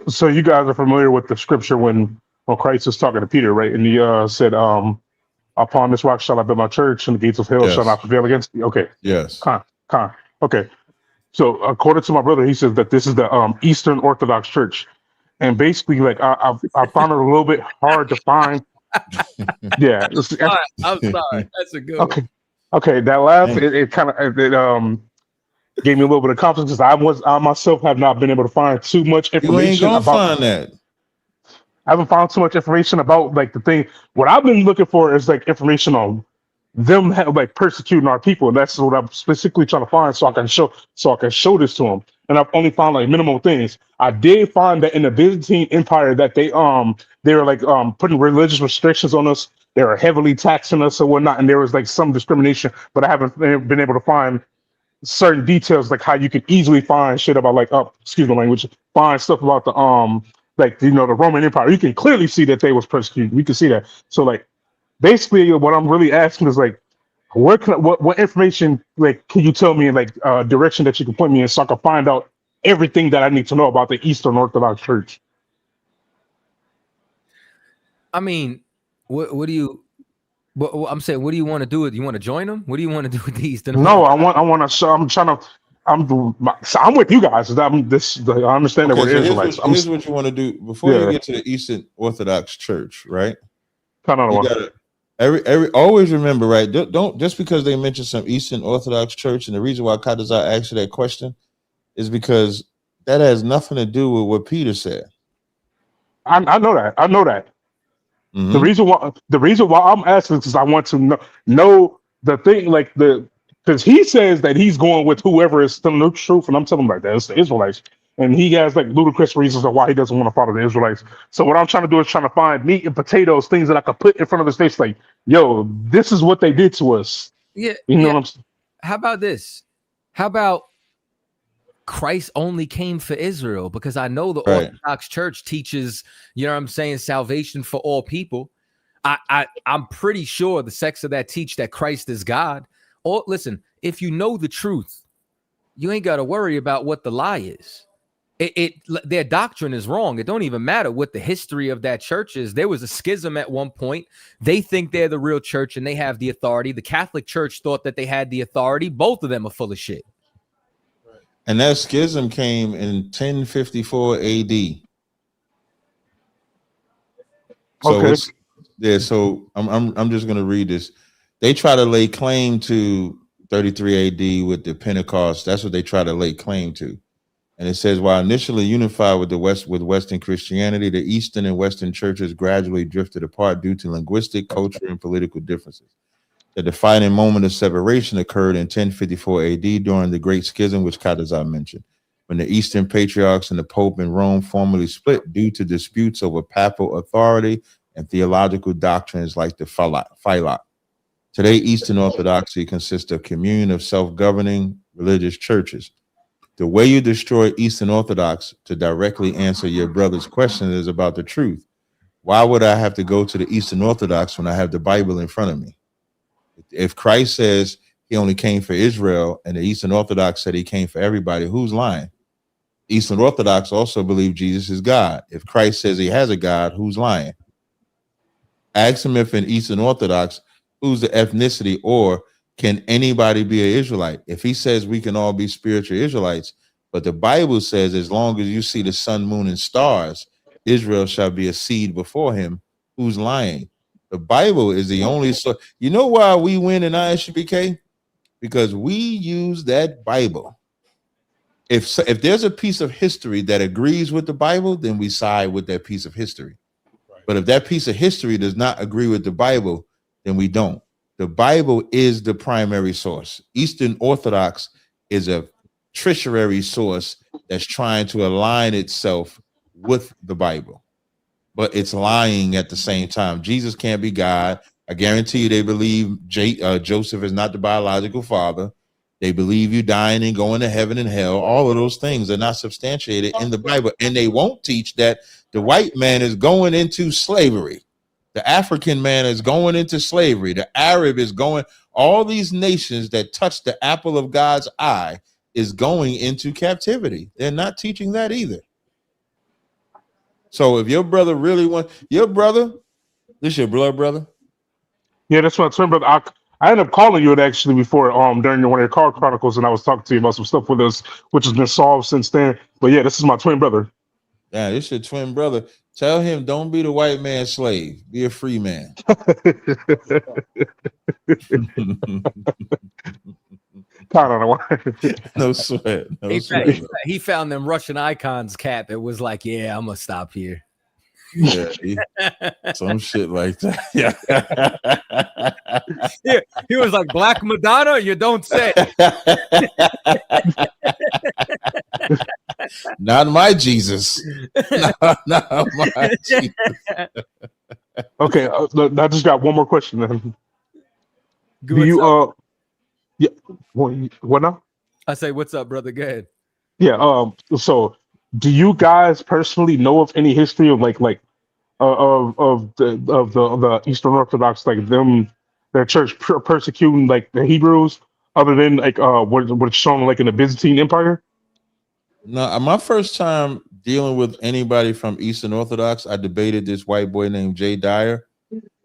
So you guys are familiar with the scripture when Christ was talking to Peter, right? And he said, "Upon this rock shall I build my church, and the gates of hell shall not prevail against you." Okay. Yes. Okay. So according to my brother, he says that this is the Eastern Orthodox Church, and basically, like I found it a little bit hard to find. Yeah. I'm sorry. That's a good one. Okay. That laugh, it kind of gave me a little bit of confidence because I myself have not been able to find too much information. You ain't gonna find that. I haven't found too much information about like the thing. What I've been looking for is like information on them like persecuting our people. And that's what I'm specifically trying to find so I can show this to them. And I've only found like minimal things. I did find that in the Byzantine Empire that they were like putting religious restrictions on us. They were heavily taxing us or whatnot, and there was like some discrimination, but I haven't been able to find certain details like how you can easily find shit about like excuse my language, find stuff about the like the Roman Empire. You can clearly see that they was persecuted. We can see that. So like basically what I'm really asking is like what information like can you tell me in like direction that you can point me in so I can find out everything that I need to know about the Eastern Orthodox Church? I mean, what do you I'm saying, what do you want to do? You want to join them? What do you want to do with these? No, I'm with you guys. I understand that we're Israelites. Here's what you want to do before you get to the Eastern Orthodox Church, right? Always remember, right? Don't just because they mention some Eastern Orthodox Church, and the reason why Kadazar asked you that question is because that has nothing to do with what Peter said. I know that. Mhm. The reason why I'm asking is because I want to know the thing, like because he says that he's going with whoever is telling the truth, and I'm telling him like that it's the Israelites, and he has like ludicrous reasons of why he doesn't want to follow the Israelites. So what I'm trying to do is trying to find meat and potatoes, things that I could put in front of his face, like, yo, this is what they did to us. Yeah. You know yeah. what I'm saying? How about this? How about Christ only came for Israel? Because I know the Right. Orthodox Church teaches, you know what I'm saying, salvation for all people. I'm pretty sure the sects of that teach that Christ is God. Or listen, if you know the truth, you ain't got to worry about what the lie is. Their doctrine is wrong. It don't even matter what the history of that church is. There was a schism at one point. They think they're the real church and they have the authority. The Catholic Church thought that they had the authority. Both of them are full of shit. And that schism came in 1054 AD. So Okay. it's yeah, so I'm just gonna read this. They try to lay claim to 33 AD with the Pentecost. That's what they try to lay claim to. And it says, while initially unified with Western Christianity, the Eastern and Western churches gradually drifted apart due to linguistic, cultural, and political differences. The defining moment of separation occurred in 1054 AD during the Great Schism, which Kadazar mentioned, when the Eastern Patriarchs and the Pope in Rome formally split due to disputes over papal authority and theological doctrines like the Philot. Today, Eastern Orthodoxy consists of a communion of self-governing religious churches. The way you destroy Eastern Orthodox, to directly answer your brother's question, is about the truth. Why would I have to go to the Eastern Orthodox when I have the Bible in front of me? If Christ says he only came for Israel and the Eastern Orthodox said he came for everybody, who's lying? Eastern Orthodox also believe Jesus is God. If Christ says he has a God, who's lying? Ask him if in Eastern Orthodox, who's the ethnicity, or can anybody be an Israelite? If he says we can all be spiritual Israelites, but the Bible says as long as you see the sun, moon, and stars, Israel shall be a seed before him, who's lying? The Bible is the only source. You know why we win in ISUBK? Because we use that Bible. If there's a piece of history that agrees with the Bible, then we side with that piece of history. But if that piece of history does not agree with the Bible, then we don't. The Bible is the primary source. Eastern Orthodox is a tertiary source that's trying to align itself with the Bible, but it's lying at the same time. Jesus can't be God. I guarantee you they believe Joseph is not the biological father. They believe you dying and going to heaven and hell. All of those things are not substantiated in the Bible, and they won't teach that the white man is going into slavery. The African man is going into slavery. The Arab is going. All these nations that touch the apple of God's eye is going into captivity. They're not teaching that either. So if your brother really wants your brother, this your blood brother? Yeah, that's my twin brother. I ended up calling you it actually before during one of your car chronicles, and I was talking to you about some stuff with us, which has been solved since then. But yeah, this is my twin brother. Yeah, this your twin brother. Tell him don't be the white man's slave. Be a free man. No sweat. No sweat. He found them Russian icons, Cap. It was like, yeah, I'm gonna stop here. Yeah, some shit like that. Yeah, he was like, Black Madonna, you don't say. Not my Jesus. Not my Jesus. Okay, I just got one more question then. Do you yeah, what now? I say, what's up, brother? Go ahead. Yeah, so do you guys personally know of any history of of the Eastern Orthodox, like their church persecuting like the Hebrews, other than like what's shown like in the Byzantine Empire? No, my first time dealing with anybody from Eastern Orthodox, I debated this white boy named Jay Dyer.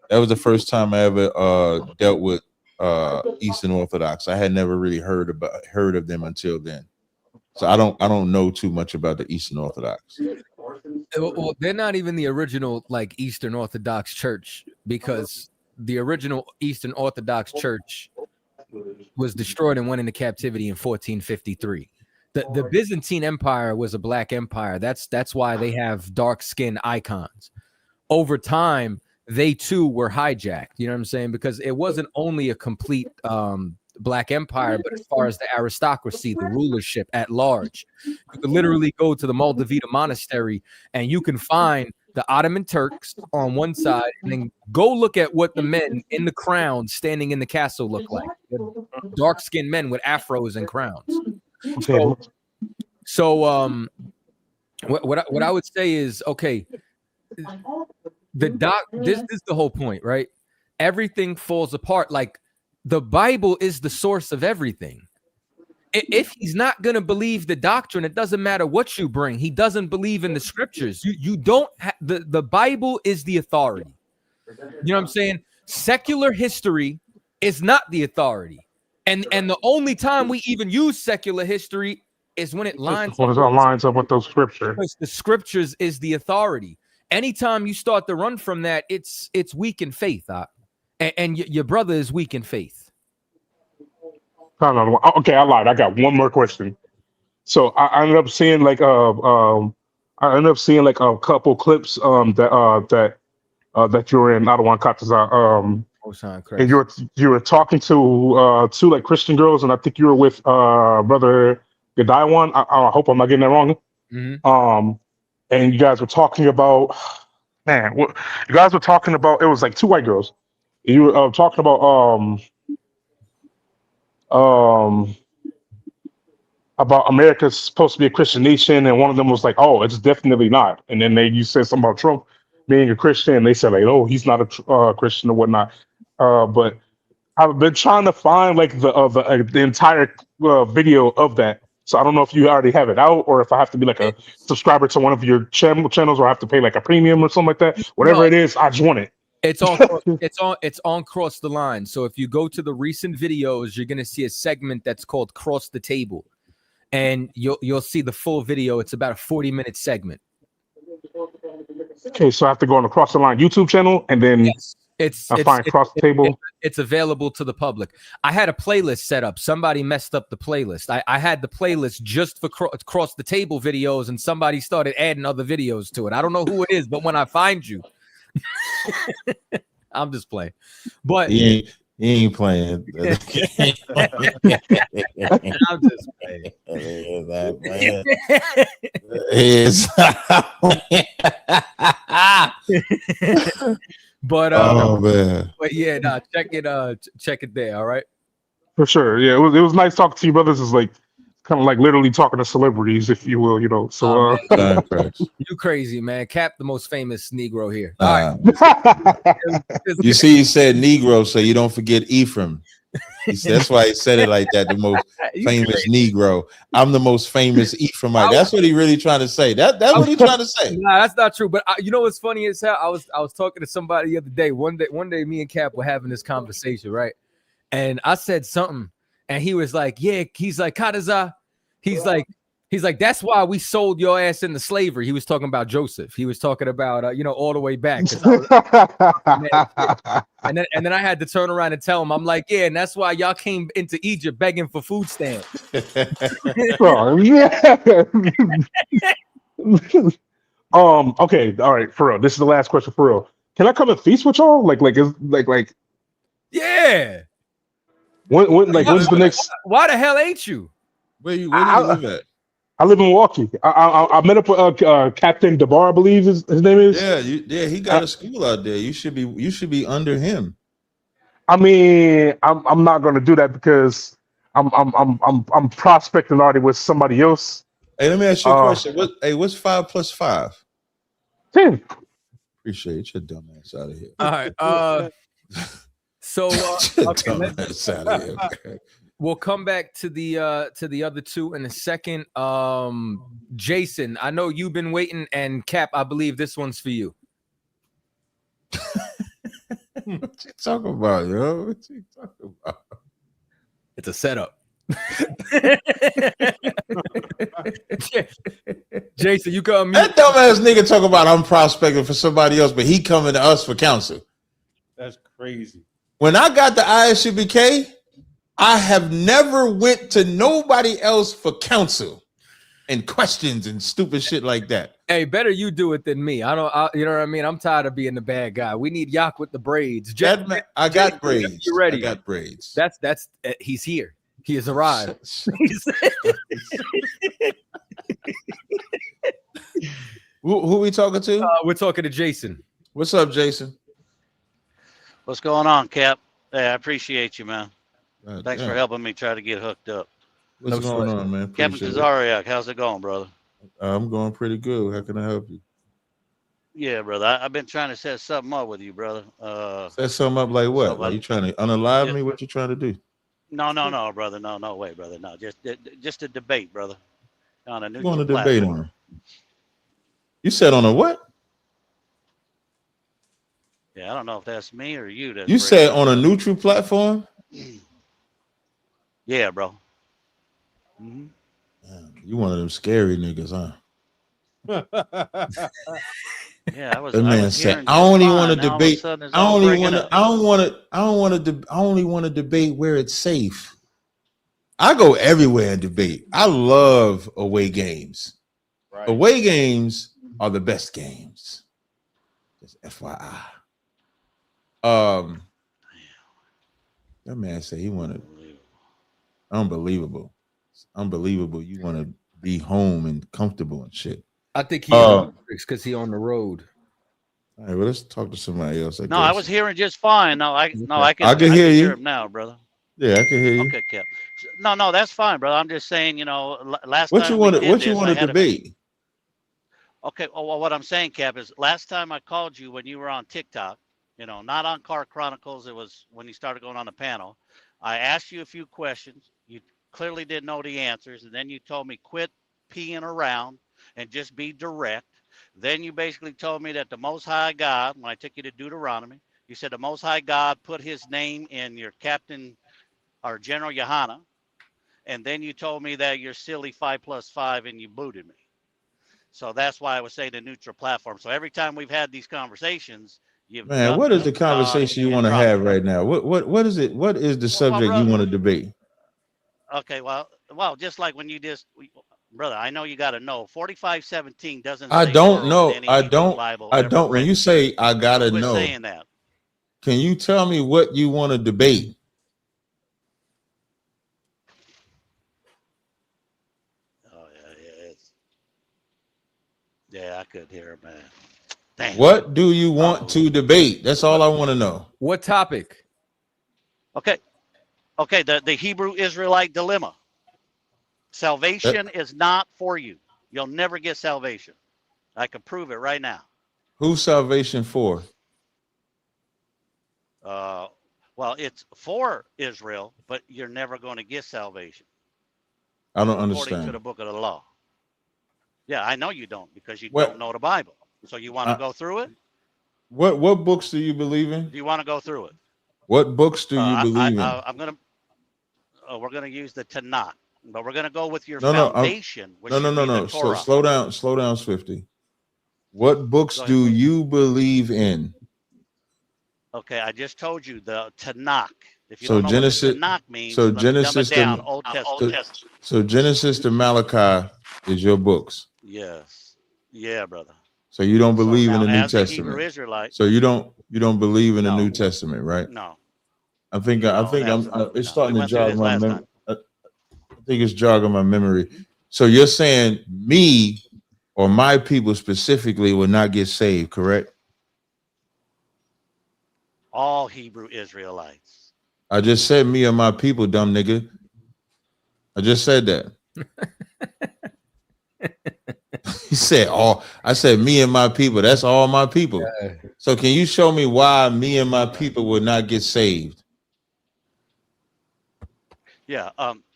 That was the first time I ever dealt with Eastern Orthodox. I had never really heard of them until then. So I don't know too much about the Eastern Orthodox. Well, they're not even the original like Eastern Orthodox Church, because the original Eastern Orthodox Church was destroyed and went into captivity in 1453. The Byzantine Empire was a black empire. That's why they have dark skin icons. Over time, they too were hijacked. You know what I'm saying? Because it wasn't only a complete black empire, but as far as the aristocracy, the rulership at large, you could literally go to the Moldavita monastery and you can find the Ottoman Turks on one side, and then go look at what the men in the crown standing in the castle look like. Dark-skinned men with afros and crowns. So what I would say is, okay, this is the whole point, right? Everything falls apart. Like, the Bible is the source of everything. If he's not going to believe the doctrine, it doesn't matter what you bring. He doesn't believe in the scriptures. You don't have the Bible is the authority. You know what I'm saying? Secular history is not the authority. And the only time we even use secular history is when it lines up with those scriptures. Because the scriptures is the authority. Anytime you start to run from that, it's weak in faith. And your brother is weak in faith. Okay, I lied. I got one more question. So I ended up seeing like a couple clips that you were in. I don't want to cut this out. And you were talking to two like Christian girls, and I think you were with Brother Gadiwan. I hope I'm not getting that wrong. Mm-hmm. And you guys were talking about, it was like two white girls. You were talking about America's supposed to be a Christian nation, and one of them was like, "Oh, it's definitely not." And then you said something about Trump being a Christian, and they said like, "Oh, he's not a Christian or whatnot." But I've been trying to find like the entire video of that. So I don't know if you already have it out, or if I have to be like a subscriber to one of your channels, or I have to pay like a premium or something like that. Whatever it is, I just want it. It's on Cross the Line. So if you go to the recent videos, you're gonna see a segment that's called Cross the Table, and you'll see the full video. It's about a 40-minute segment. Okay, so I have to go on the Cross the Line YouTube channel, and then find Cross the Table. It's available to the public. I had a playlist set up. Somebody messed up the playlist. I had the playlist just for Cross the Table videos, and somebody started adding other videos to it. I don't know who it is, but when I find you, I'm just playing. But he ain't playing. I'm just playing. But but yeah, check it there. All right, for sure. Yeah, it was nice talking to you, brothers. It's like kind of like literally talking to celebrities, if you will, So you crazy, man. Cap, the most famous Negro here. All right. You see, he said Negro, so you don't forget Ephraim. That's why he said it like that. The most famous Negro. I'm the most famous Ephraimite. That's what he really trying to say. That's what he trying to say. Nah, that's not true. But you know what's funny is how I was talking to somebody the other day. One day, me and Cap were having this conversation, right? And I said something. And he was like, yeah, he's like, Kadaza. He's like, that's why we sold your ass into slavery. He was talking about Joseph. He was talking about, all the way back. And then I had to turn around and tell him, I'm like, yeah, and that's why y'all came into Egypt begging for food stamps. Oh, yeah. Okay, all right, for real. This is the last question for real. Can I come and feast with y'all? Yeah. When's the next? Why the hell ain't you? Where do you live at? I live in Milwaukee. I met up with Captain DeBar, I believe his name is. Yeah, he got a school out there. You should be under him. I mean, I'm not going to do that because I'm prospecting already with somebody else. Hey, let me ask you a question. What's 5 + 5? 10. Appreciate your dumb ass out of here. All right. So we'll come back to the other two in a second. Jason, I know you've been waiting, and Cap, I believe this one's for you. What you talking about, yo? What you talking about? It's a setup. Jason, you come. That dumbass nigga talk about I'm prospecting for somebody else, but he coming to us for counsel. That's crazy. When I got the ISUBK, I have never went to nobody else for counsel. and questions and stupid shit like that. Hey, better you do it than me. You know what I mean? I'm tired of being the bad guy. We need Yak with the braids. I got Jay, braids. you ready? I got braids. That's he's here. He has arrived. Who we talking to? We're talking to Jason. What's up, Jason? What's going on, Cap? Hey, I appreciate you, man. Thanks damn. for helping me try to get hooked up. What's going on, man? Captain Appreciate it. Kazariak, how's it going, brother? I'm going pretty good. How can I help you? Yeah, brother. I've been trying to set something up with you, brother. Set something up like what? Are you trying to unalive me? What you trying to do? No, brother. No way, brother. No, just a debate, brother. On a You new want to debate on? You said on a what? Yeah, I don't know if that's me or you. You said on a neutral platform? Yeah, bro. Mm-hmm. You one of them scary niggas, huh? Yeah, I was. That man said, "I only want to debate. I only want to debate where it's safe." I go everywhere and debate. I love away games. Right. Away games are the best games. Just FYI. That man said he wanted. Unbelievable. It's unbelievable. You want to be home and comfortable and shit. I think he's because he on the road. All right, well, let's talk to somebody else. I was hearing just fine. I can hear you. Him now, brother. Yeah, I can hear you. Okay, Cap. No, that's fine, brother. I'm just saying, last what time you want to debate? Okay, well, what I'm saying, Cap, is last time I called you when you were on TikTok, not on Car Chronicles. It was when you started going on the panel. I asked you a few questions. You clearly didn't know the answers, and then you told me quit peeing around and just be direct. Then you basically told me that the Most High God, when I took you to Deuteronomy, you said the Most High God put his name in your captain or General Yohana. And then you told me that you're silly 5+5 and you booted me. So that's why I was saying the neutral platform. So every time we've had these conversations, man, what is the conversation you want to have right now? What is it? What is the subject you want to debate? Okay, well, just like when you brother, I know you got to know. 45:17 doesn't. I don't know. I don't. When you say I gotta know, saying that. Can you tell me what you want to debate? Oh yeah, I could hear it, man. Damn. What do you want to debate? That's all I want to know. What topic? Okay, the Hebrew Israelite dilemma. Salvation is not for you. You'll never get salvation. I can prove it right now. Who's salvation for? Well, it's for Israel, but you're never going to get salvation. I don't according understand. to the book of the law. Yeah, I know you don't because you don't know the Bible. So you want to go through it? What books do you believe in? Do you want to go through it? What books do you believe in? We're gonna use the Tanakh, but we're gonna go with your foundation. No. Slow down, Swifty. What books do you believe in? Okay, I just told you the Tanakh. If you So don't know Genesis, what the Tanakh means, so Genesis to Old Testament. So Genesis to Malachi is your books. Yes, yeah, brother. So you don't believe in the New as a Testament. Hebrew Israelite, So you don't believe in the New Testament, right? no. I think it's starting to jog my memory. I think it's jogging my memory. So you're saying me or my people specifically will not get saved, correct? All Hebrew Israelites. I just said me or my people, dumb nigga. I just said that. He said all. I said me and my people. That's all my people. Yeah. So can you show me why me and my people will not get saved? Yeah.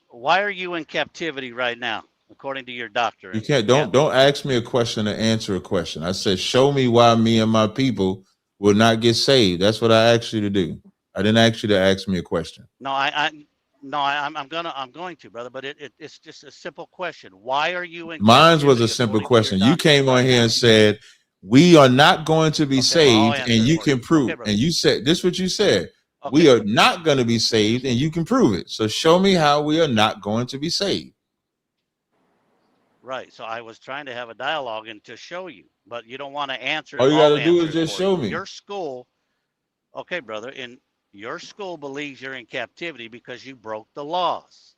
Why are you in captivity right now, according to your doctor? You can't. Don't ask me a question and answer a question. I said, show me why me and my people will not get saved. That's what I asked you to do. I didn't ask you to ask me a question. No, I'm going to, brother. But it's just a simple question. Why are you in? Mine was a simple question. You came on here and said we are not going to be saved, and you can prove. And you said this. What you said. Okay. We are not going to be saved, and you can prove it. So show me how we are not going to be saved. Right. So I was trying to have a dialogue and to show you, but you don't want to answer. All you I'll gotta do is answer it just for show you. me. Your school, okay, brother, in your school believes you're in captivity because you broke the laws.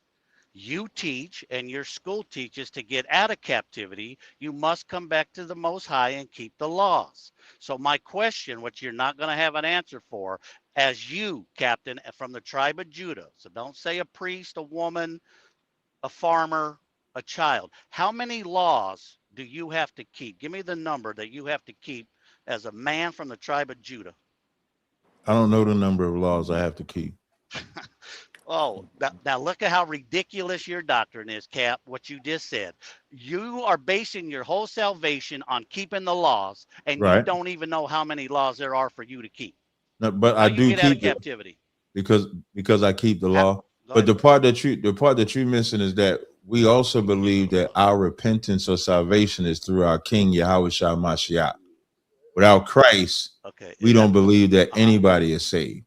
You teach and your school teaches to get out of captivity, you must come back to the Most High and keep the laws. So my question, which you're not going to have an answer for, as you, Captain, from the tribe of Judah, so don't say a priest, a woman, a farmer, a child. How many laws do you have to keep? Give me the number that you have to keep as a man from the tribe of Judah. I don't know the number of laws I have to keep. Oh, now look at how ridiculous your doctrine is, Cap, what you just said. You are basing your whole salvation on keeping the laws, and you Right. don't even know how many laws there are for you to keep. No, but How I you do get out of keep it captivity? because I keep the How- law. Go But ahead, the brother. part that you're missing is that we also believe that our repentance or salvation is through our King Yahweh Shah Mashiach. Without Christ, Okay. we Is don't that believe that uh-huh. anybody is saved.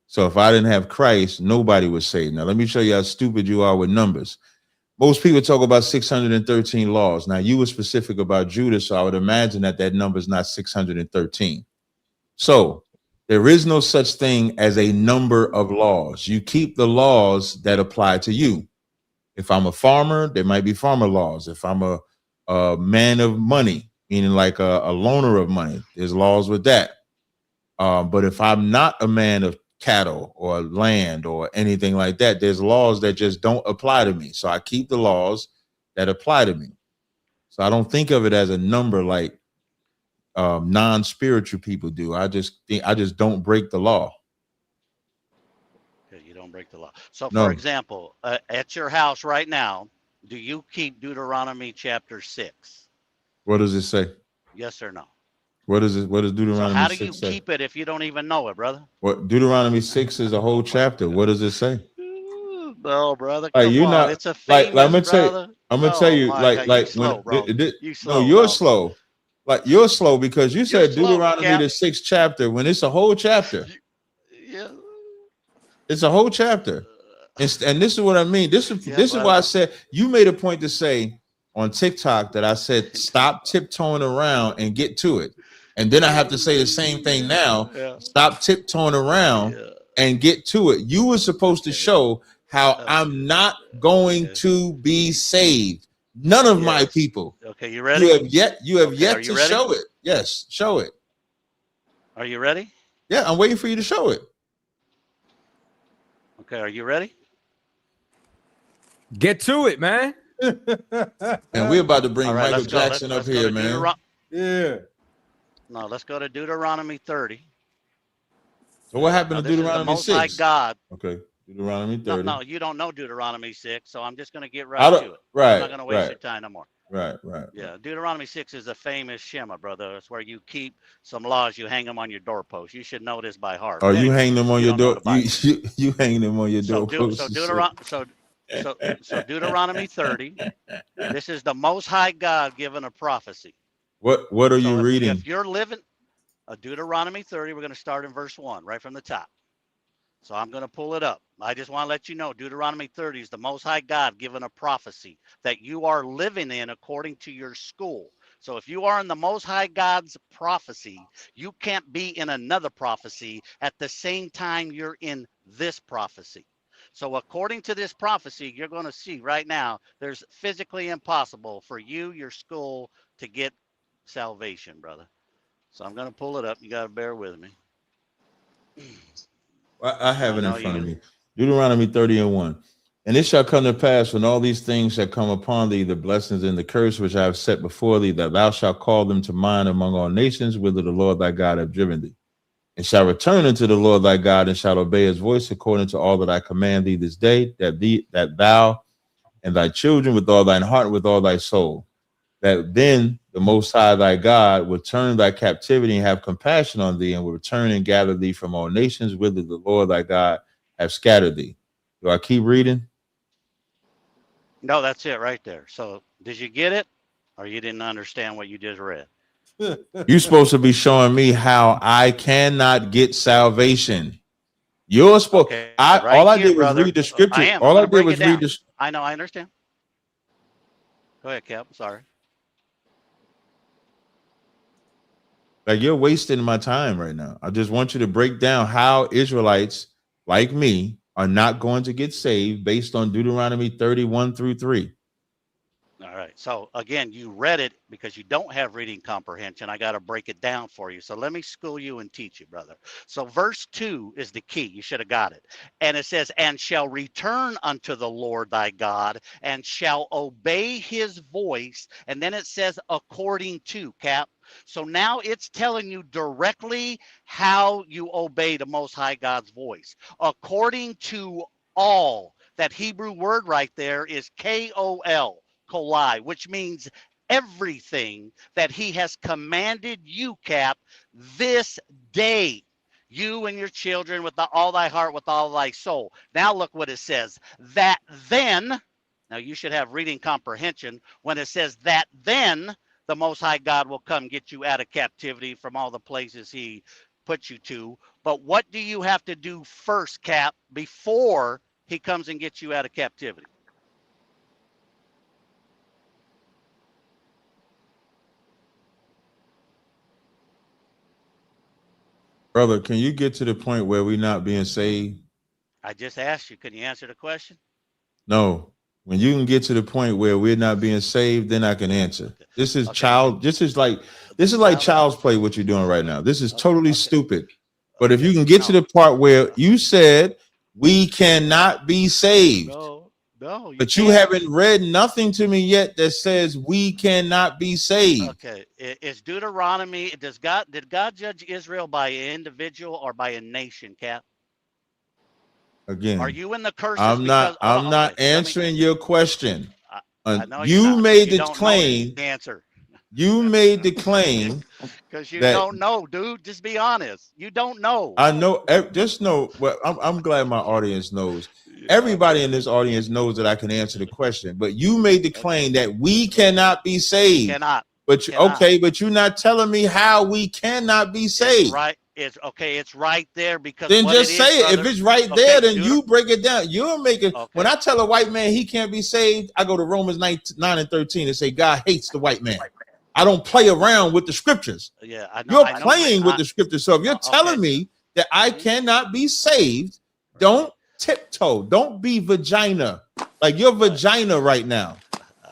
So if I didn't have Christ, nobody was saved. Now let me show you how stupid you are with numbers. Most people talk about 613 laws. Now you were specific about Judah, so I would imagine that that number is not 613. So there is no such thing as a number of laws. You keep the laws that apply to you. If I'm a farmer, there might be farmer laws. If I'm a man of money, meaning like a loaner of money, there's laws with that. But if I'm not a man of cattle or land or anything like that, there's laws that just don't apply to me. So I keep the laws that apply to me. So I don't think of it as a number like non-spiritual people do. I just don't break the law. Okay, you don't break the law. So, No. for example, at your house right now, do you keep Deuteronomy chapter 6? What does it say? Yes or no? What does Deuteronomy So how do 6 you say? keep it if you don't even know it, brother? What Deuteronomy 6 is a whole chapter. What does it say? No, brother. Like Come you're on. not It's a like famous, I'm gonna tell you, brother. I'm gonna tell Oh you my God. You when slow, bro. You no, slow, you're bro. slow. Like you're slow because you said slow, Deuteronomy Cap. the 6th chapter when it's a whole chapter. Yeah. It's a whole chapter. And this is what I mean. This is why I said you made a point to say on TikTok that I said stop tiptoeing around and get to it. And then I have to say the same thing now. Yeah. Stop tiptoeing around and get to it. You were supposed to show how I'm not going to be saved. None of my people. Okay, you ready? You have yet are you to ready? show it. Yes, show it. Are you ready? Yeah, I'm waiting for you to show it. Okay, are you ready? Get to it, man. And we're about to bring All right, Michael let's go. Jackson Let's up go here, to man. Yeah. No, let's go to Deuteronomy 30. So what happened Now, to this is the Deuteronomy Most High 6? God. Okay, Deuteronomy No, 30. no, you don't know Deuteronomy 6, so I'm just going to get I right don't- to it. right, I'm not going to waste right. your time no more. Right. Yeah, Deuteronomy 6 is a famous Shema, brother. It's where you keep some laws, you hang them on your doorpost. You should know this by heart. Or But you anyway, hang them on you your don't know door. the Bible. You hang them on your So, doorpost. so Deuteronomy 30, this is the Most High God given a prophecy. What are you reading? If you're living Deuteronomy 30, we're going to start in verse 1, right from the top. So I'm going to pull it up. I just want to let you know Deuteronomy 30 is the Most High God given a prophecy that you are living in according to your school. So if you are in the Most High God's prophecy, you can't be in another prophecy at the same time you're in this prophecy. So according to this prophecy, you're going to see right now, there's physically impossible for you, your school, to get salvation, brother. So I'm going to pull it up. You got to bear with me. I have it in know front of you- me. Deuteronomy 30:1. And it shall come to pass when all these things shall come upon thee, the blessings and the curse which I have set before thee, that thou shalt call them to mind among all nations, whither the Lord thy God hath driven thee. And shall return unto the Lord thy God, and shall obey his voice according to all that I command thee this day, that thou and thy children with all thine heart and with all thy soul, that then the Most High thy God will turn thy captivity and have compassion on thee, and will return and gather thee from all nations, whither the Lord thy God have scattered thee. Do I keep reading? No, that's it right there. So did you get it? Or you didn't understand what you just read? You're supposed to be showing me how I cannot get salvation. You're supposed. Okay, All I here, did was brother. read the scripture. I am. All I'm I gonna did break was it read down. this. I know, I understand. Go ahead, Cap. Sorry. Like, you're wasting my time right now. I just want you to break down how Israelites like me are not going to get saved based on Deuteronomy 31-3. All right. So again, you read it because you don't have reading comprehension. I got to break it down for you. So let me school you and teach you, brother. So verse 2 is the key. You should have got it. And it says, and shall return unto the Lord thy God, and shall obey his voice. And then it says, according to, Cap. So now it's telling you directly how you obey the Most High God's voice. According to all. That Hebrew word right there is K-O-L. Kolai, which means everything that he has commanded you, Cap, this day, you and your children with all thy heart, with all thy soul. Now look what it says, that then, now you should have reading comprehension, when it says that then the Most High God will come get you out of captivity from all the places he put you to. But what do you have to do first, Cap, before he comes and gets you out of captivity? Brother, can you get to the point where we're not being saved? I just asked you, can you answer the question? No. When you can get to the point where we're not being saved, then I can answer. This is like child's play what you're doing right now. This is totally stupid. But if you can get to the part where you said we cannot be saved. No, but you haven't read nothing to me yet that says we cannot be saved. Okay, it's Deuteronomy. Did God judge Israel by an individual or by a nation, Cap? Again, are you in the curses? I'm not answering your question. You made the claim. Answer. You made the claim because you don't know, dude. Just be honest. You don't know. I know. Just know. Well, I'm glad my audience knows. Everybody in this audience knows that I can answer the question. But you made the claim that we cannot be saved. Cannot. But okay, but you're not telling me how we cannot be saved. Right. It's okay. It's right there because then just say it. If it's right there, then you break it down. You're making when I tell a white man he can't be saved, I go to Romans 9:13 and say God hates the white man. I don't play around with the scriptures. Yeah, I know. You're playing with the scriptures. So if you're telling me that I cannot be saved, don't tiptoe. Don't be vagina. Like your vagina right now.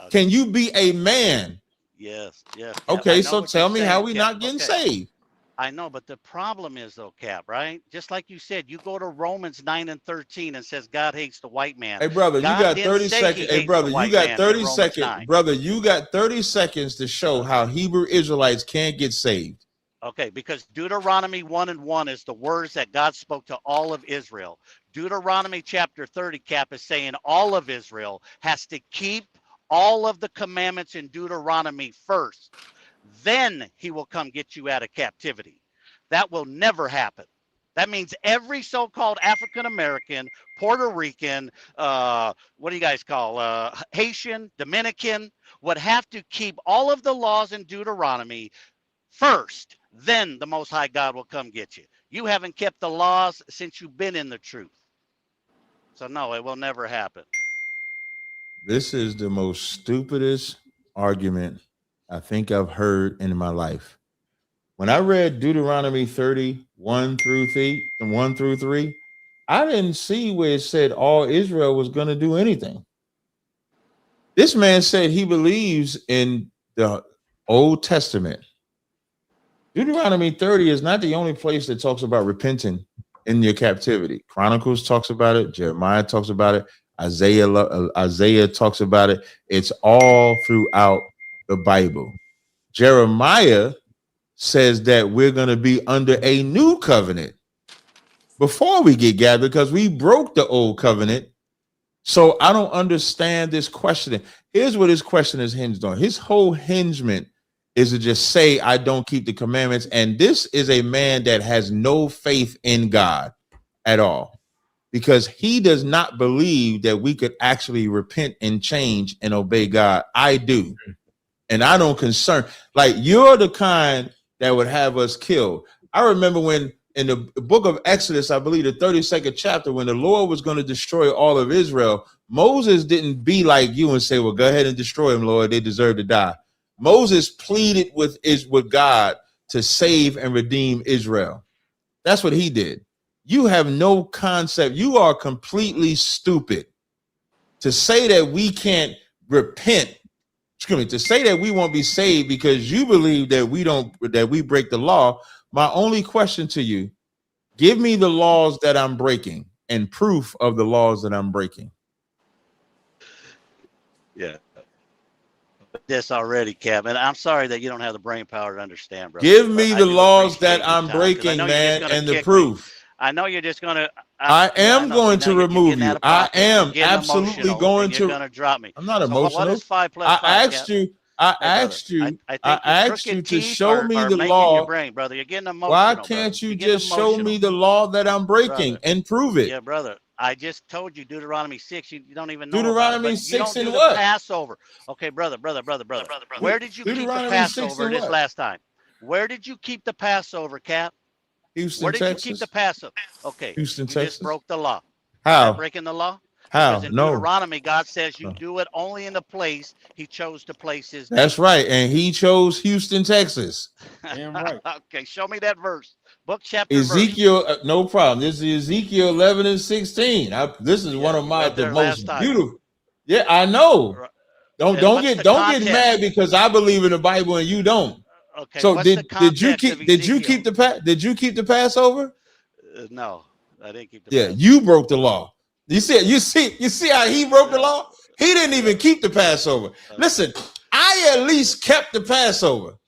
Can you be a man? Yes. Okay, so tell me how we not getting saved. I know, but the problem is though, Cap, right? Just like you said, you go to Romans 9:13 and says God hates the white man. Hey, brother, you got 30 seconds. Hey, brother, you got 30 seconds. Brother, you got 30 seconds to show how Hebrew Israelites can't get saved. Okay, because Deuteronomy 1:1 is the words that God spoke to all of Israel. Deuteronomy chapter 30, Cap, is saying all of Israel has to keep all of the commandments in Deuteronomy first. Then he will come get you out of captivity. That will never happen. That means every so-called African American, Puerto Rican, what do you guys call Haitian, Dominican, would have to keep all of the laws in Deuteronomy first. Then the Most High God will come get you. You haven't kept the laws since you've been in the truth. So no, it will never happen. This is the most stupidest argument I think I've heard in my life. When I read Deuteronomy 31-3, I didn't see where it said all Israel was going to do anything. This man said he believes in the Old Testament. Deuteronomy 30 is not the only place that talks about repenting in your captivity. Chronicles talks about it. Jeremiah talks about it. Isaiah talks about it. It's all throughout the Bible. Jeremiah says that we're going to be under a new covenant before we get gathered because we broke the old covenant. So I don't understand this questioning. Here's what his question is hinged on. His whole hingement is to just say, I don't keep the commandments. And this is a man that has no faith in God at all because he does not believe that we could actually repent and change and obey God. I do. And I don't concern, like you're the kind that would have us killed. I remember when in the book of Exodus, I believe the 32nd chapter, when the Lord was going to destroy all of Israel, Moses didn't be like you and say, well, go ahead and destroy them, Lord. They deserve to die. Moses pleaded with God to save and redeem Israel. That's what he did. You have no concept. You are completely stupid to say that we can't repent. Excuse me, to say that we won't be saved because you believe that we break the law. My only question to you, give me the laws that I'm breaking and proof of the laws that I'm breaking. Yeah. This already, Cap. And I'm sorry that you don't have the brain power to understand, bro. Give me the laws that I'm breaking, man, and the proof. I know you're just going to. I am going to remove you. I am absolutely going to. You're going to drop me. I'm not So emotional. what is 5 plus 5? I asked you to show me the law. Your brain, brother. You're getting emotional. Why can't you just show me the law that I'm breaking and prove it? Yeah, brother. I just told you Deuteronomy 6. You don't even know Deuteronomy 6 and what? Passover. Okay, brother. Where did you keep the Passover this last time? Where did you keep the Passover, Cap? Houston, Where did Texas. you keep the Passover? Okay. Houston, you Texas. Just broke the law. How? Breaking the law? How? Because in No. Deuteronomy, God says you do it only in the place he chose to place his name. That's right. And he chose Houston, Texas. Damn right. Okay, show me that verse. Book, chapter, Ezekiel, no problem. This is Ezekiel 11 and 16. This is one of the most beautiful. Yeah, I know. Don't get mad because I believe in the Bible and you don't. Okay. So did you keep the Passover? No, I didn't keep the Passover. You broke the law. You see how he broke the law? He didn't even keep the Passover. Listen, I at least kept the Passover.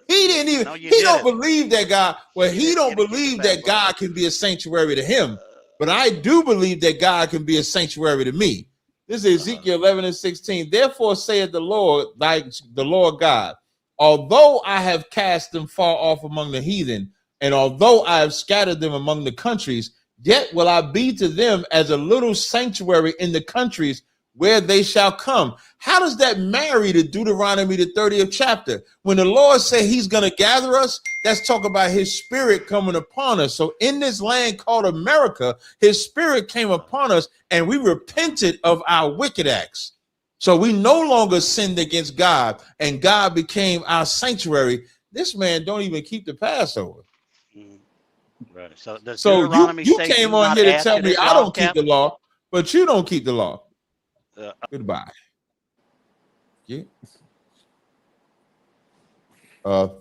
He didn't even. No, don't believe that God. Well, he don't believe that God can be a sanctuary to him. But I do believe that God can be a sanctuary to me. This is Ezekiel 11 and 16. Therefore saith the Lord, like the Lord God, although I have cast them far off among the heathen, and although I have scattered them among the countries, yet will I be to them as a little sanctuary in the countries where they shall come. How does that marry to Deuteronomy, the 30th chapter? When the Lord said he's going to gather us, that's talk about his spirit coming upon us. So in this land called America, his spirit came upon us and we repented of our wicked acts. So we no longer sinned against God and God became our sanctuary. This man don't even keep the Passover. Right. So you came on here to tell me I don't keep the law, but you don't keep the law. Goodbye. Yeah.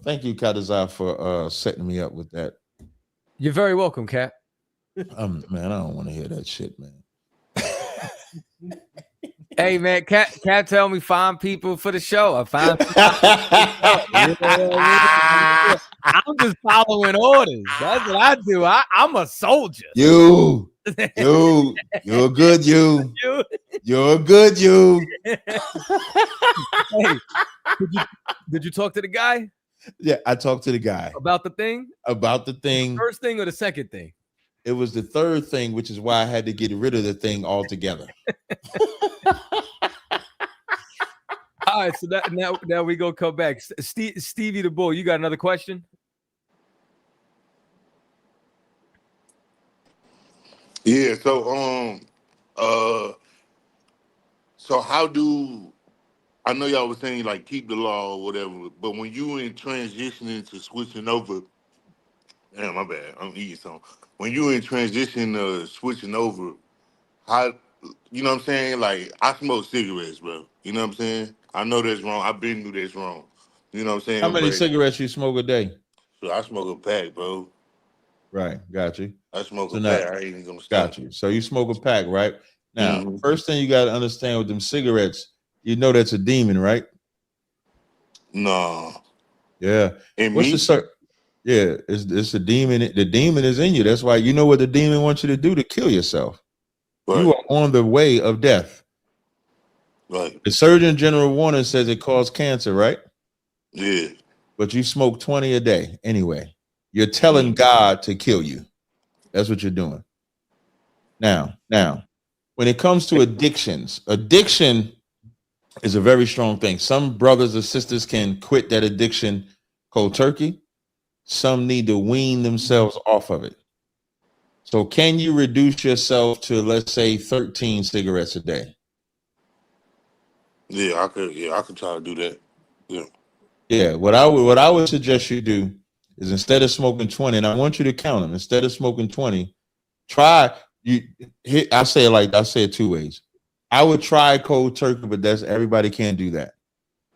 Thank you, Kadazar, for setting me up with that. You're very welcome, Cap. Man, I don't want to hear that shit, man. Hey, man, Cap tell me find people for the show. I find I'm just following orders. That's what I do. I'm a soldier. You're good. You're good. Hey, did you talk to the guy? Yeah, I talked to the guy about the thing. The first thing or the second thing? It was the third thing, which is why I had to get rid of the thing altogether. All right, so now we go come back. Stevie the Bull, you got another question? Yeah. So how do I know y'all was saying like keep the law or whatever, but when you in transitioning to switching over, damn, my bad, I'm eating something. When you in transition switching over, how, you know what I'm saying? Like I smoke cigarettes, bro. You know what I'm saying? I know that's wrong. I've been through this wrong. You know what I'm saying? How many cigarettes you smoke a day? So I smoke a pack, bro. Right, got you. I smoke a pack. I ain't even gonna stop. Got you. So you smoke a pack, right? Now, first thing you got to understand with them cigarettes, you know that's a demon, right? No. Yeah. And what's the Yeah, it's a demon. The demon is in you. That's why you know what the demon wants you to do, to kill yourself. Right. You are on the way of death. Right. The Surgeon General warning says it causes cancer, right? Yeah. But you smoke 20 a day anyway. You're telling God to kill you. That's what you're doing. Now, when it comes to addictions, addiction is a very strong thing. Some brothers or sisters can quit that addiction cold turkey. some need to wean themselves off of it. So can you reduce yourself to, let's say, 13 cigarettes a day? Yeah, I could. Yeah, I could try to do that. Yeah. Yeah, what I would suggest you do is, instead of smoking 20, and I want you to count them, instead of smoking 20, try I say it two ways. I would try cold turkey, but that's everybody can't do that.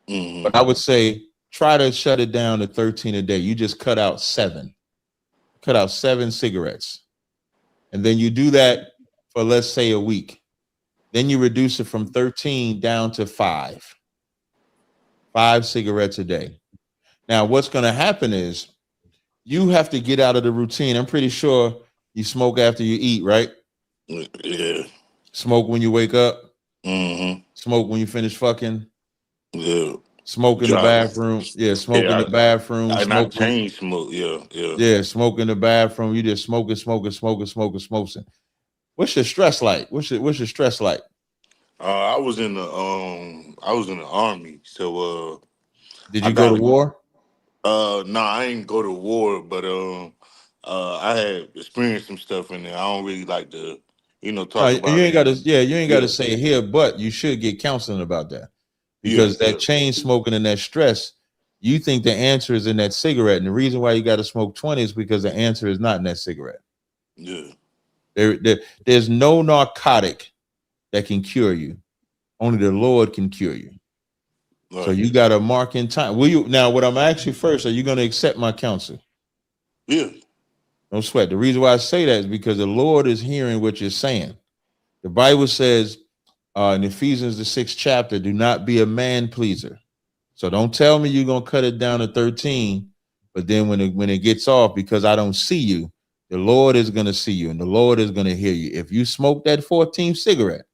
Mm-hmm. But I would say try to shut it down to 13 a day. You just cut out 7 cigarettes. And then you do that for, let's say, a week. Then you reduce it from 13 down to 5 cigarettes a day. Now, what's going to happen is you have to get out of the routine. I'm pretty sure you smoke after you eat, right? Yeah. Smoke when you wake up. Mm-hmm. Smoke when you finish fucking. Yeah. Smoke in the bathroom. Yeah, smoke in the bathroom. I chain smoke. Yeah. Yeah, smoke in the bathroom. You just smoking. What's your stress like? What's your stress like? I was in the army. So did you go to war? No, I ain't go to war, but I had experienced some stuff in there. I don't really like to, talk about. You ain't got to. Yeah, you ain't got to say it here, but you should get counseling about that, because that chain smoking and that stress, you think the answer is in that cigarette, and the reason why you got to smoke 20 is because the answer is not in that cigarette. Yeah. There's no narcotic that can cure you. Only the Lord can cure you. Right. So you got to mark in time. Will you now? What I'm asking first, are you going to accept my counsel? Yeah. Don't sweat. The reason why I say that is because the Lord is hearing what you're saying. The Bible says in Ephesians the 6th chapter, do not be a man pleaser. So don't tell me you're going to cut it down to 13, but then when it gets off, because I don't see you, the Lord is going to see you, and the Lord is going to hear you. If you smoke that 14th cigarette,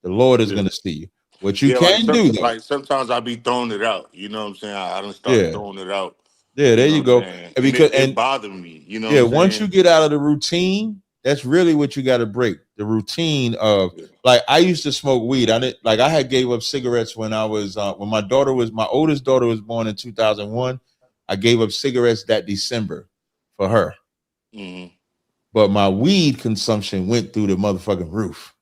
the Lord is going to see you. What you can do, though, like sometimes I be throwing it out. You know what I'm saying? I don't start throwing it out. Yeah, there you go. Because it bothered me. You know. Yeah, once you get out of the routine, that's really what you got to break. The routine of, like, I used to smoke weed. I had gave up cigarettes when I was when my oldest daughter was born in 2001. I gave up cigarettes that December for her. Mm-hmm. But my weed consumption went through the motherfucking roof.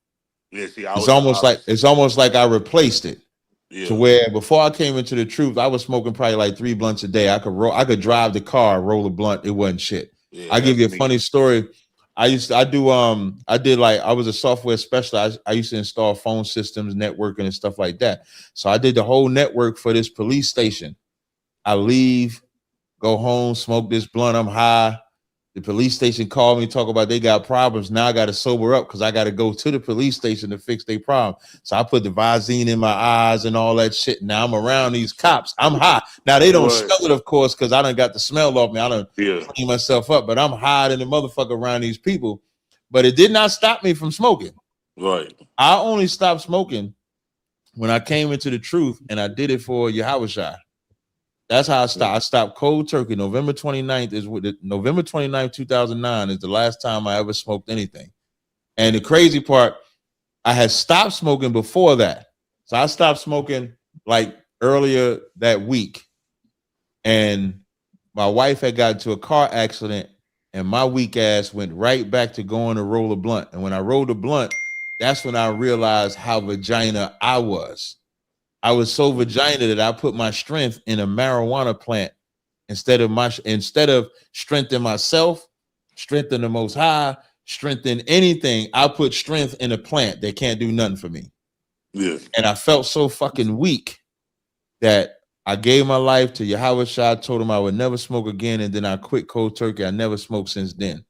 Yeah, see, it's almost like I replaced it. Yeah. To where before I came into the truth, I was smoking probably like 3 blunts a day. I could drive the car, roll a blunt. It wasn't shit. Yeah, I'll give you a funny story. I was a software specialist. I used to install phone systems, networking, and stuff like that. So I did the whole network for this police station. I leave, go home, smoke this blunt. I'm high. The police station called me, talk about they got problems. Now I got to sober up because I got to go to the police station to fix their problem. So I put the Visine in my eyes and all that shit. Now I'm around these cops. I'm high. Now they don't smell it, of course, because I done got the smell off me. I done clean myself up, but I'm high in the motherfucker around these people. But it did not stop me from smoking. Right. I only stopped smoking when I came into the truth, and I did it for Yahushua. That's how I stopped. I stopped cold turkey. November 29th, 2009 is the last time I ever smoked anything. And the crazy part, I had stopped smoking before that. So I stopped smoking like earlier that week. And my wife had gotten into a car accident, and my weak ass went right back to going to roll a blunt. And when I rolled a blunt, that's when I realized how vagina I was. I was so vagina that I put my strength in a marijuana plant instead of strengthening myself, strengthen the Most High, strengthen anything. I put strength in a plant that can't do nothing for me. Yeah. And I felt so fucking weak that I gave my life to Yahushua. I told him I would never smoke again, and then I quit cold turkey. I never smoked since then.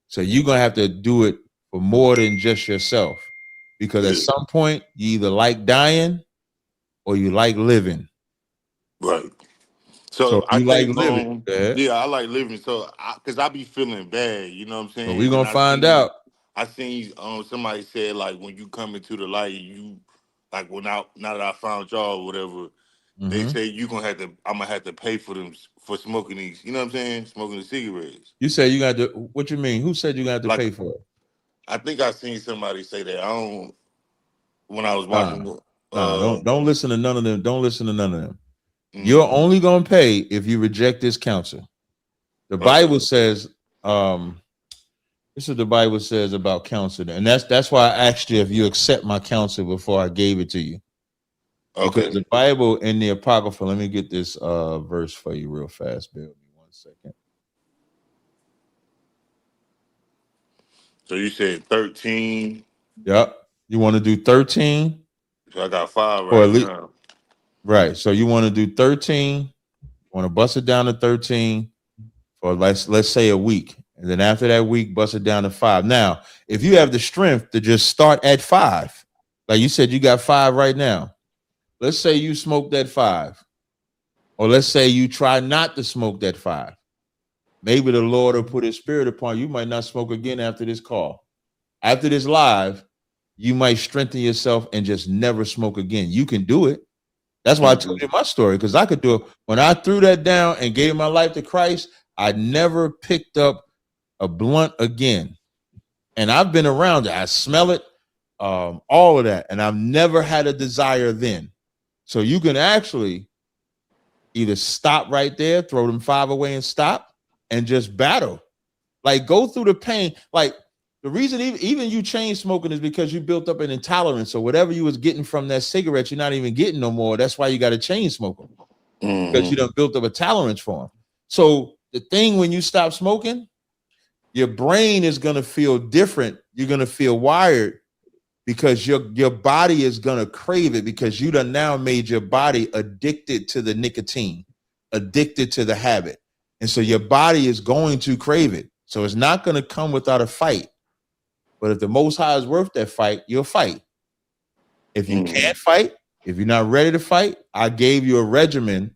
So you're gonna have to do it for more than just yourself, because at some point you either like dying or you like living. Right. So I like living. I like living. So because I be feeling bad, you know what I'm saying? But we're gonna find out. I seen somebody said, like, when you come into the light, you like, now that I found y'all or whatever, they say I'm gonna have to pay for them for smoking these, you know what I'm saying? Smoking the cigarettes. You say you got to, what you mean? Who said you got to pay for it? I think I seen somebody say that. When I was watching don't listen to none of them. Don't listen to none of them. You're only gonna pay if you reject this counsel. The Bible says, this is what the Bible says about counsel, and that's why I asked you if you accept my counsel before I gave it to you. Okay. Because the Bible in the Apocrypha, let me get this verse for you real fast. Bear with me 1 second. So you said 13. Yep. You want to do 13? So I got 5 Or right at least, now. right. So you want to do 13, want to bust it down to 13 for let's say a week. And then after that week, bust it down to 5. Now, if you have the strength to just start at 5, like you said, you got 5 right now. Let's say you smoke that 5. Or let's say you try not to smoke that 5. Maybe the Lord will put his spirit upon you. You might not smoke again after this call. After this live, you might strengthen yourself and just never smoke again. You can do it. That's why I told you my story, because I could do it. When I threw that down and gave my life to Christ, I never picked up a blunt again. And I've been around it. I smell it, all of that. And I've never had a desire then. So you can actually either stop right there, throw them 5 away and stop, and just battle. Like, go through the pain. Like, the reason even you chain smoking is because you built up an intolerance. So whatever you was getting from that cigarette, you're not even getting no more. That's why you got to chain smoke them. Because you done built up a tolerance for them. So the thing, when you stop smoking, your brain is going to feel different. You're going to feel wired because your body is going to crave it, because you done now made your body addicted to the nicotine, addicted to the habit. And so your body is going to crave it. So it's not going to come without a fight. But if the Most High is worth that fight, you'll fight. If you can't fight, if you're not ready to fight, I gave you a regimen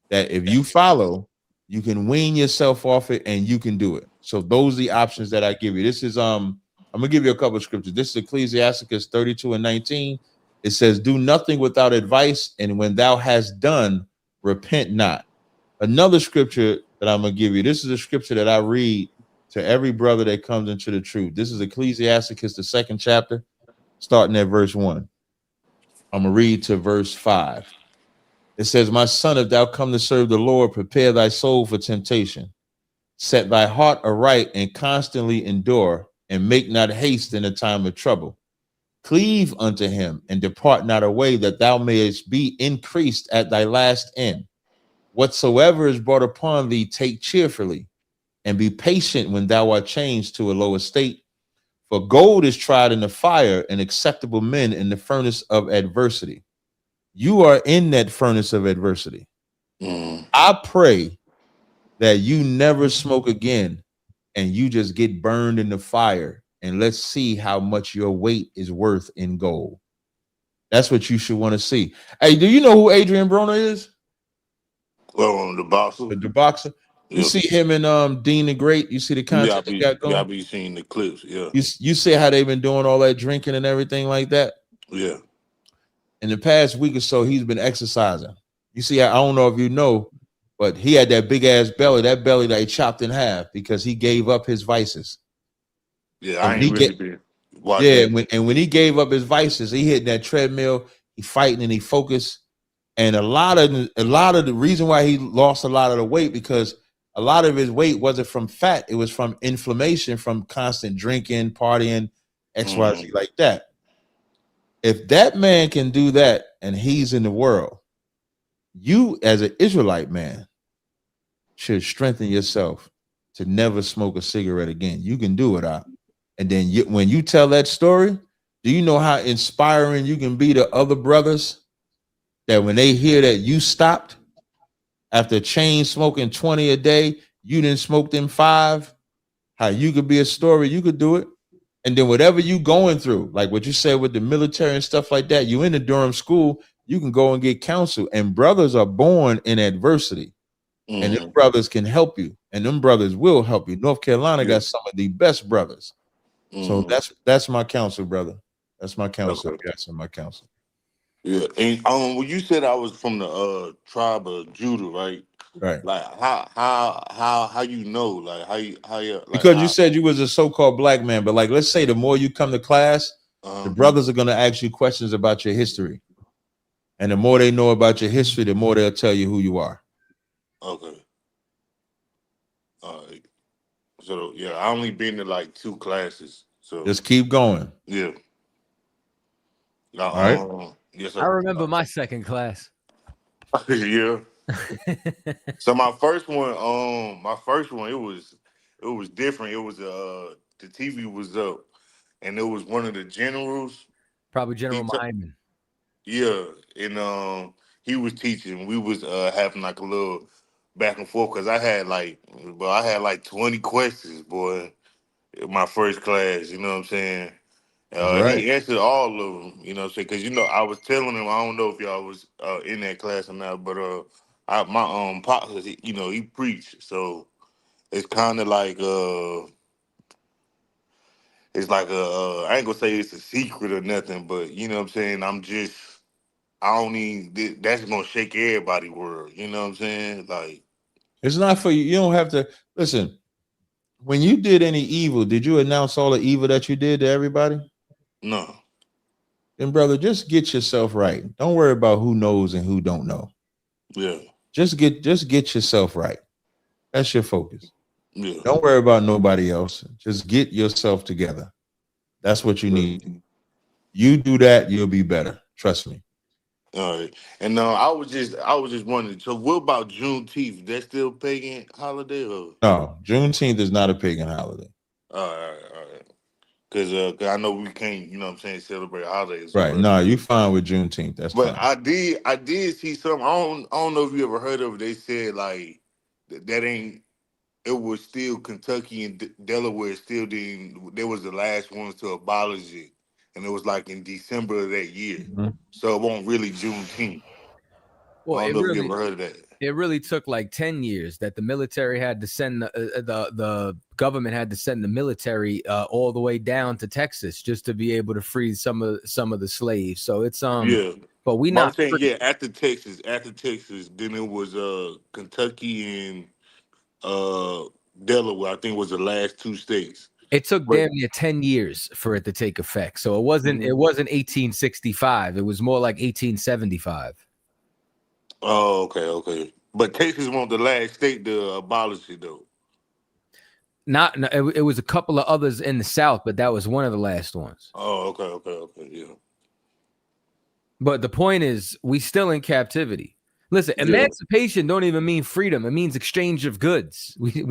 that if you follow, you can wean yourself off it and you can do it. So those are the options that I give you. This is I'm gonna give you a couple of scriptures. This is Ecclesiasticus 32:19. It says, "Do nothing without advice, and when thou hast done, repent not." Another scripture that I'm gonna give you. This is a scripture that I read to every brother that comes into the truth. This is Ecclesiasticus, the 2nd chapter, starting at verse 1. I'm gonna read to verse 5. It says, "My son, if thou come to serve the Lord, prepare thy soul for temptation. Set thy heart aright and constantly endure, and make not haste in a time of trouble. Cleave unto him and depart not away, that thou mayest be increased at thy last end. Whatsoever is brought upon thee, take cheerfully, and be patient when thou art changed to a low estate. For gold is tried in the fire, and acceptable men in the furnace of adversity." You are in that furnace of adversity. I pray that you never smoke again and you just get burned in the fire, and let's see how much your weight is worth in gold. That's what you should want to see. Hey, do you know who Adrian Broner is? Well, the boxer. The boxer. You see him and Dean the Great. You see the content they got going. Yeah, I be seeing the clips. Yeah. You see how they've been doing all that drinking and everything like that. Yeah. In the past week or so, he's been exercising. You see, I don't know if you know, but he had that big ass belly, that belly that he chopped in half because he gave up his vices. Yeah, I ain't really been watching. Yeah, when he gave up his vices, he hit that treadmill, he fighting and he focused. And a lot of the reason why he lost a lot of the weight, because a lot of his weight wasn't from fat, it was from inflammation, from constant drinking, partying, XYZ like that. If that man can do that and he's in the world, you as an Israelite man should strengthen yourself to never smoke a cigarette again. You can do it out. And then when you tell that story, do you know how inspiring you can be to other brothers, that when they hear that you stopped after chain smoking 20 a day, you didn't smoke them 5, how you could be a story, you could do it. And then whatever you going through, like what you said with the military and stuff like that, you in the Durham school, you can go and get counsel. And brothers are born in adversity. And them brothers can help you. And them brothers will help you. North Carolina got some of the best brothers. So that's my counsel, brother. That's my counsel. That's my counsel. Yeah. And when you said I was from the tribe of Judah, right? Right. Like how you know? Like how you like, because you said you was a so-called black man, but like let's say the more you come to class, the brothers are gonna ask you questions about your history. And the more they know about your history, the more they'll tell you who you are. Okay. So yeah, I only been to like 2 classes. So Just keep going. yeah. All right. Yes, I sir. remember my second class. Yeah. So my first one, it was different. It was the TV was up, and it was one of the generals. Probably General He took- Hyman. Yeah, and he was teaching. We was having like a little back and forth because I had like 20 questions, boy, in my first class. You know what I'm saying? That's right. He answered all of them. You know what I'm saying? Because I was telling him, I don't know if y'all was in that class or not, but my pops, he preached, so it's kind of like it's like I ain't gonna say it's a secret or nothing, but you know what I'm saying. I don't need that's gonna shake everybody world. You know what I'm saying? Like It's not for you. You don't have to listen. When you did any evil, did you announce all the evil that you did to everybody? no, Then, brother, just get yourself right. Don't worry about who knows and who don't know. yeah, Just get yourself right. That's your focus. yeah. Don't worry about nobody else. Just get yourself together. That's what you need. You do that, you'll be better. Trust me. All right, and I was just wondering. So, what about Juneteenth? That's still pagan holiday, or No, Juneteenth is not a pagan holiday. all right. Because I know we can't, you know what I'm saying, celebrate holidays. Right. But, No, you fine with Juneteenth. That's but fine. I did see something. I don't know if you ever heard of it. They said like that ain't. It was still Kentucky and Delaware still didn't. They was the last ones to abolish it, and it was like in December of that year. Mhm. So it won't really Juneteenth. Well, I it don't know if you really, ever heard of that. it really took like 10 years that the military had to send the government had to send the military all the way down to Texas just to be able to free some of the slaves. So it's Yeah. but we But I'm not saying, free. yeah, after Texas, then it was Kentucky and Delaware. I think was the last 2 states. It took But damn near 10 years for it to take effect. So it wasn't 1865. It was more like 1875. oh, okay. But Texas wasn't the last state to abolish it though. It was a couple of others in the South, but that was one of the last ones. Oh, okay, yeah. But the point is, we still in captivity. Listen, Yeah. emancipation don't even mean freedom. It means exchange of goods. We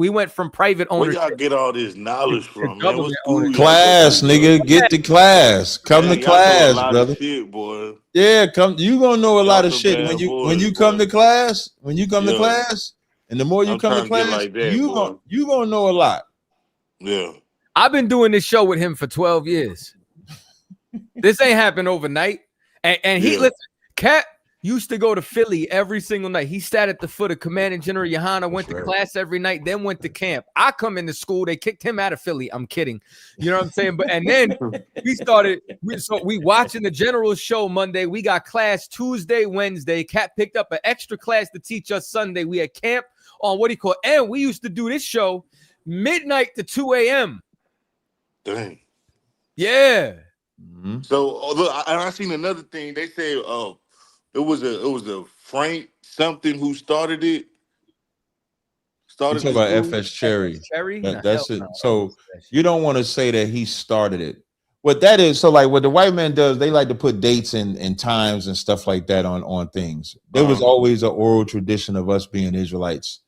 went from private Where ownership. y'all get all this knowledge from, man? What government school y'all Class, go to, nigga. bro? Get to class. Come Man, to y'all know a class, lot brother. of shit, boy. Yeah, come. You gonna know a Y'all lot of some shit bad when you boys, come boy. to class. When you come to Yeah. class, and the more you I'm come to trying to get class, like that, boy. you gonna know a lot. Yeah. I've been doing this show with him for 12 years. This ain't happened overnight. And he Yeah. listen, Cat used to go to Philly every single night. He sat at the foot of Commanding General Yohana, went to class every night, then went to camp. I come into school, they kicked him out of Philly. I'm kidding. You know what I'm saying? But and then we watching the General's show Monday. We got class Tuesday, Wednesday. Cat picked up an extra class to teach us Sunday. We had camp on and we used to do this show midnight to 2 a.m. Dang. Yeah. Mm-hmm. So look, I seen another thing. They said it was a Frank something who started it. You Started talk the about school. FS Cherry. Cherry? That's it. So you don't want to say that he started it. What that is, so like what the white man does, they like to put dates and times and stuff like that on things. There was always an oral tradition of us being Israelites.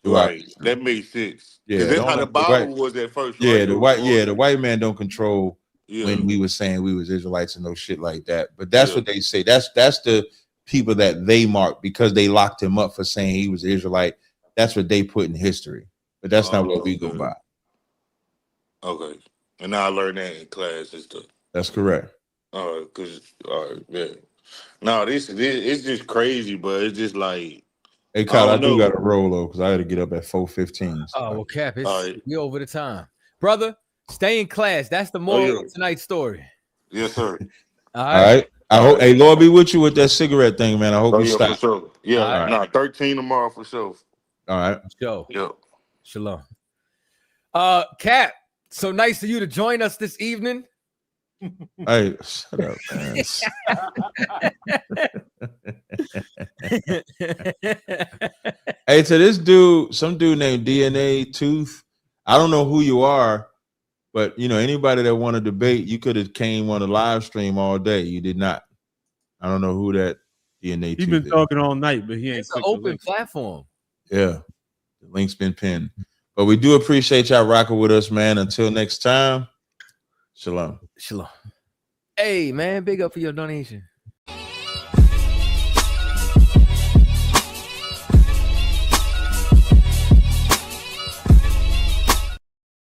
Right. That makes sense. Yeah, Because that's don't how the let the Bible white- was at first. Yeah, right? the white man don't control Yeah. when we was saying we was Israelites and no shit like that. But that's Yeah. what they say. That's the people that they mark because they locked him up for saying he was an Israelite. That's what they put in history. But that's not what we go Okay. by. Okay. And now I learned that in class and stuff. That's correct. All right, yeah. No, this it's just crazy, but it's just like Hey, Kyle, I don't do know. got to roll though because I got to get up at 4:15. Oh, well, Cap, All right. we over the time. Brother, stay in class. That's the moral of tonight's story. Yes, sir. All All right. I hope. Hey, Lord be with you with that cigarette thing, man. I hope you yeah, stop. for sure. Yeah, All right. no, 13 tomorrow for sure. All right. Show. Yep. Shalom. Cap, so nice of you to join us this evening. Hey, shut up, man. Hey, to this dude, some dude named DNA Tooth. I don't know who you are, but you know, anybody that want to debate, you could have came on the live stream all day. You did not. I don't know who that DNA He's Tooth been is. talking all night, but he ain't It's an clicked the open link. platform. Yeah, the link's been pinned. But we do appreciate y'all rocking with us, man. Until next time, shalom. Shalom. Hey, man, big up for your donation.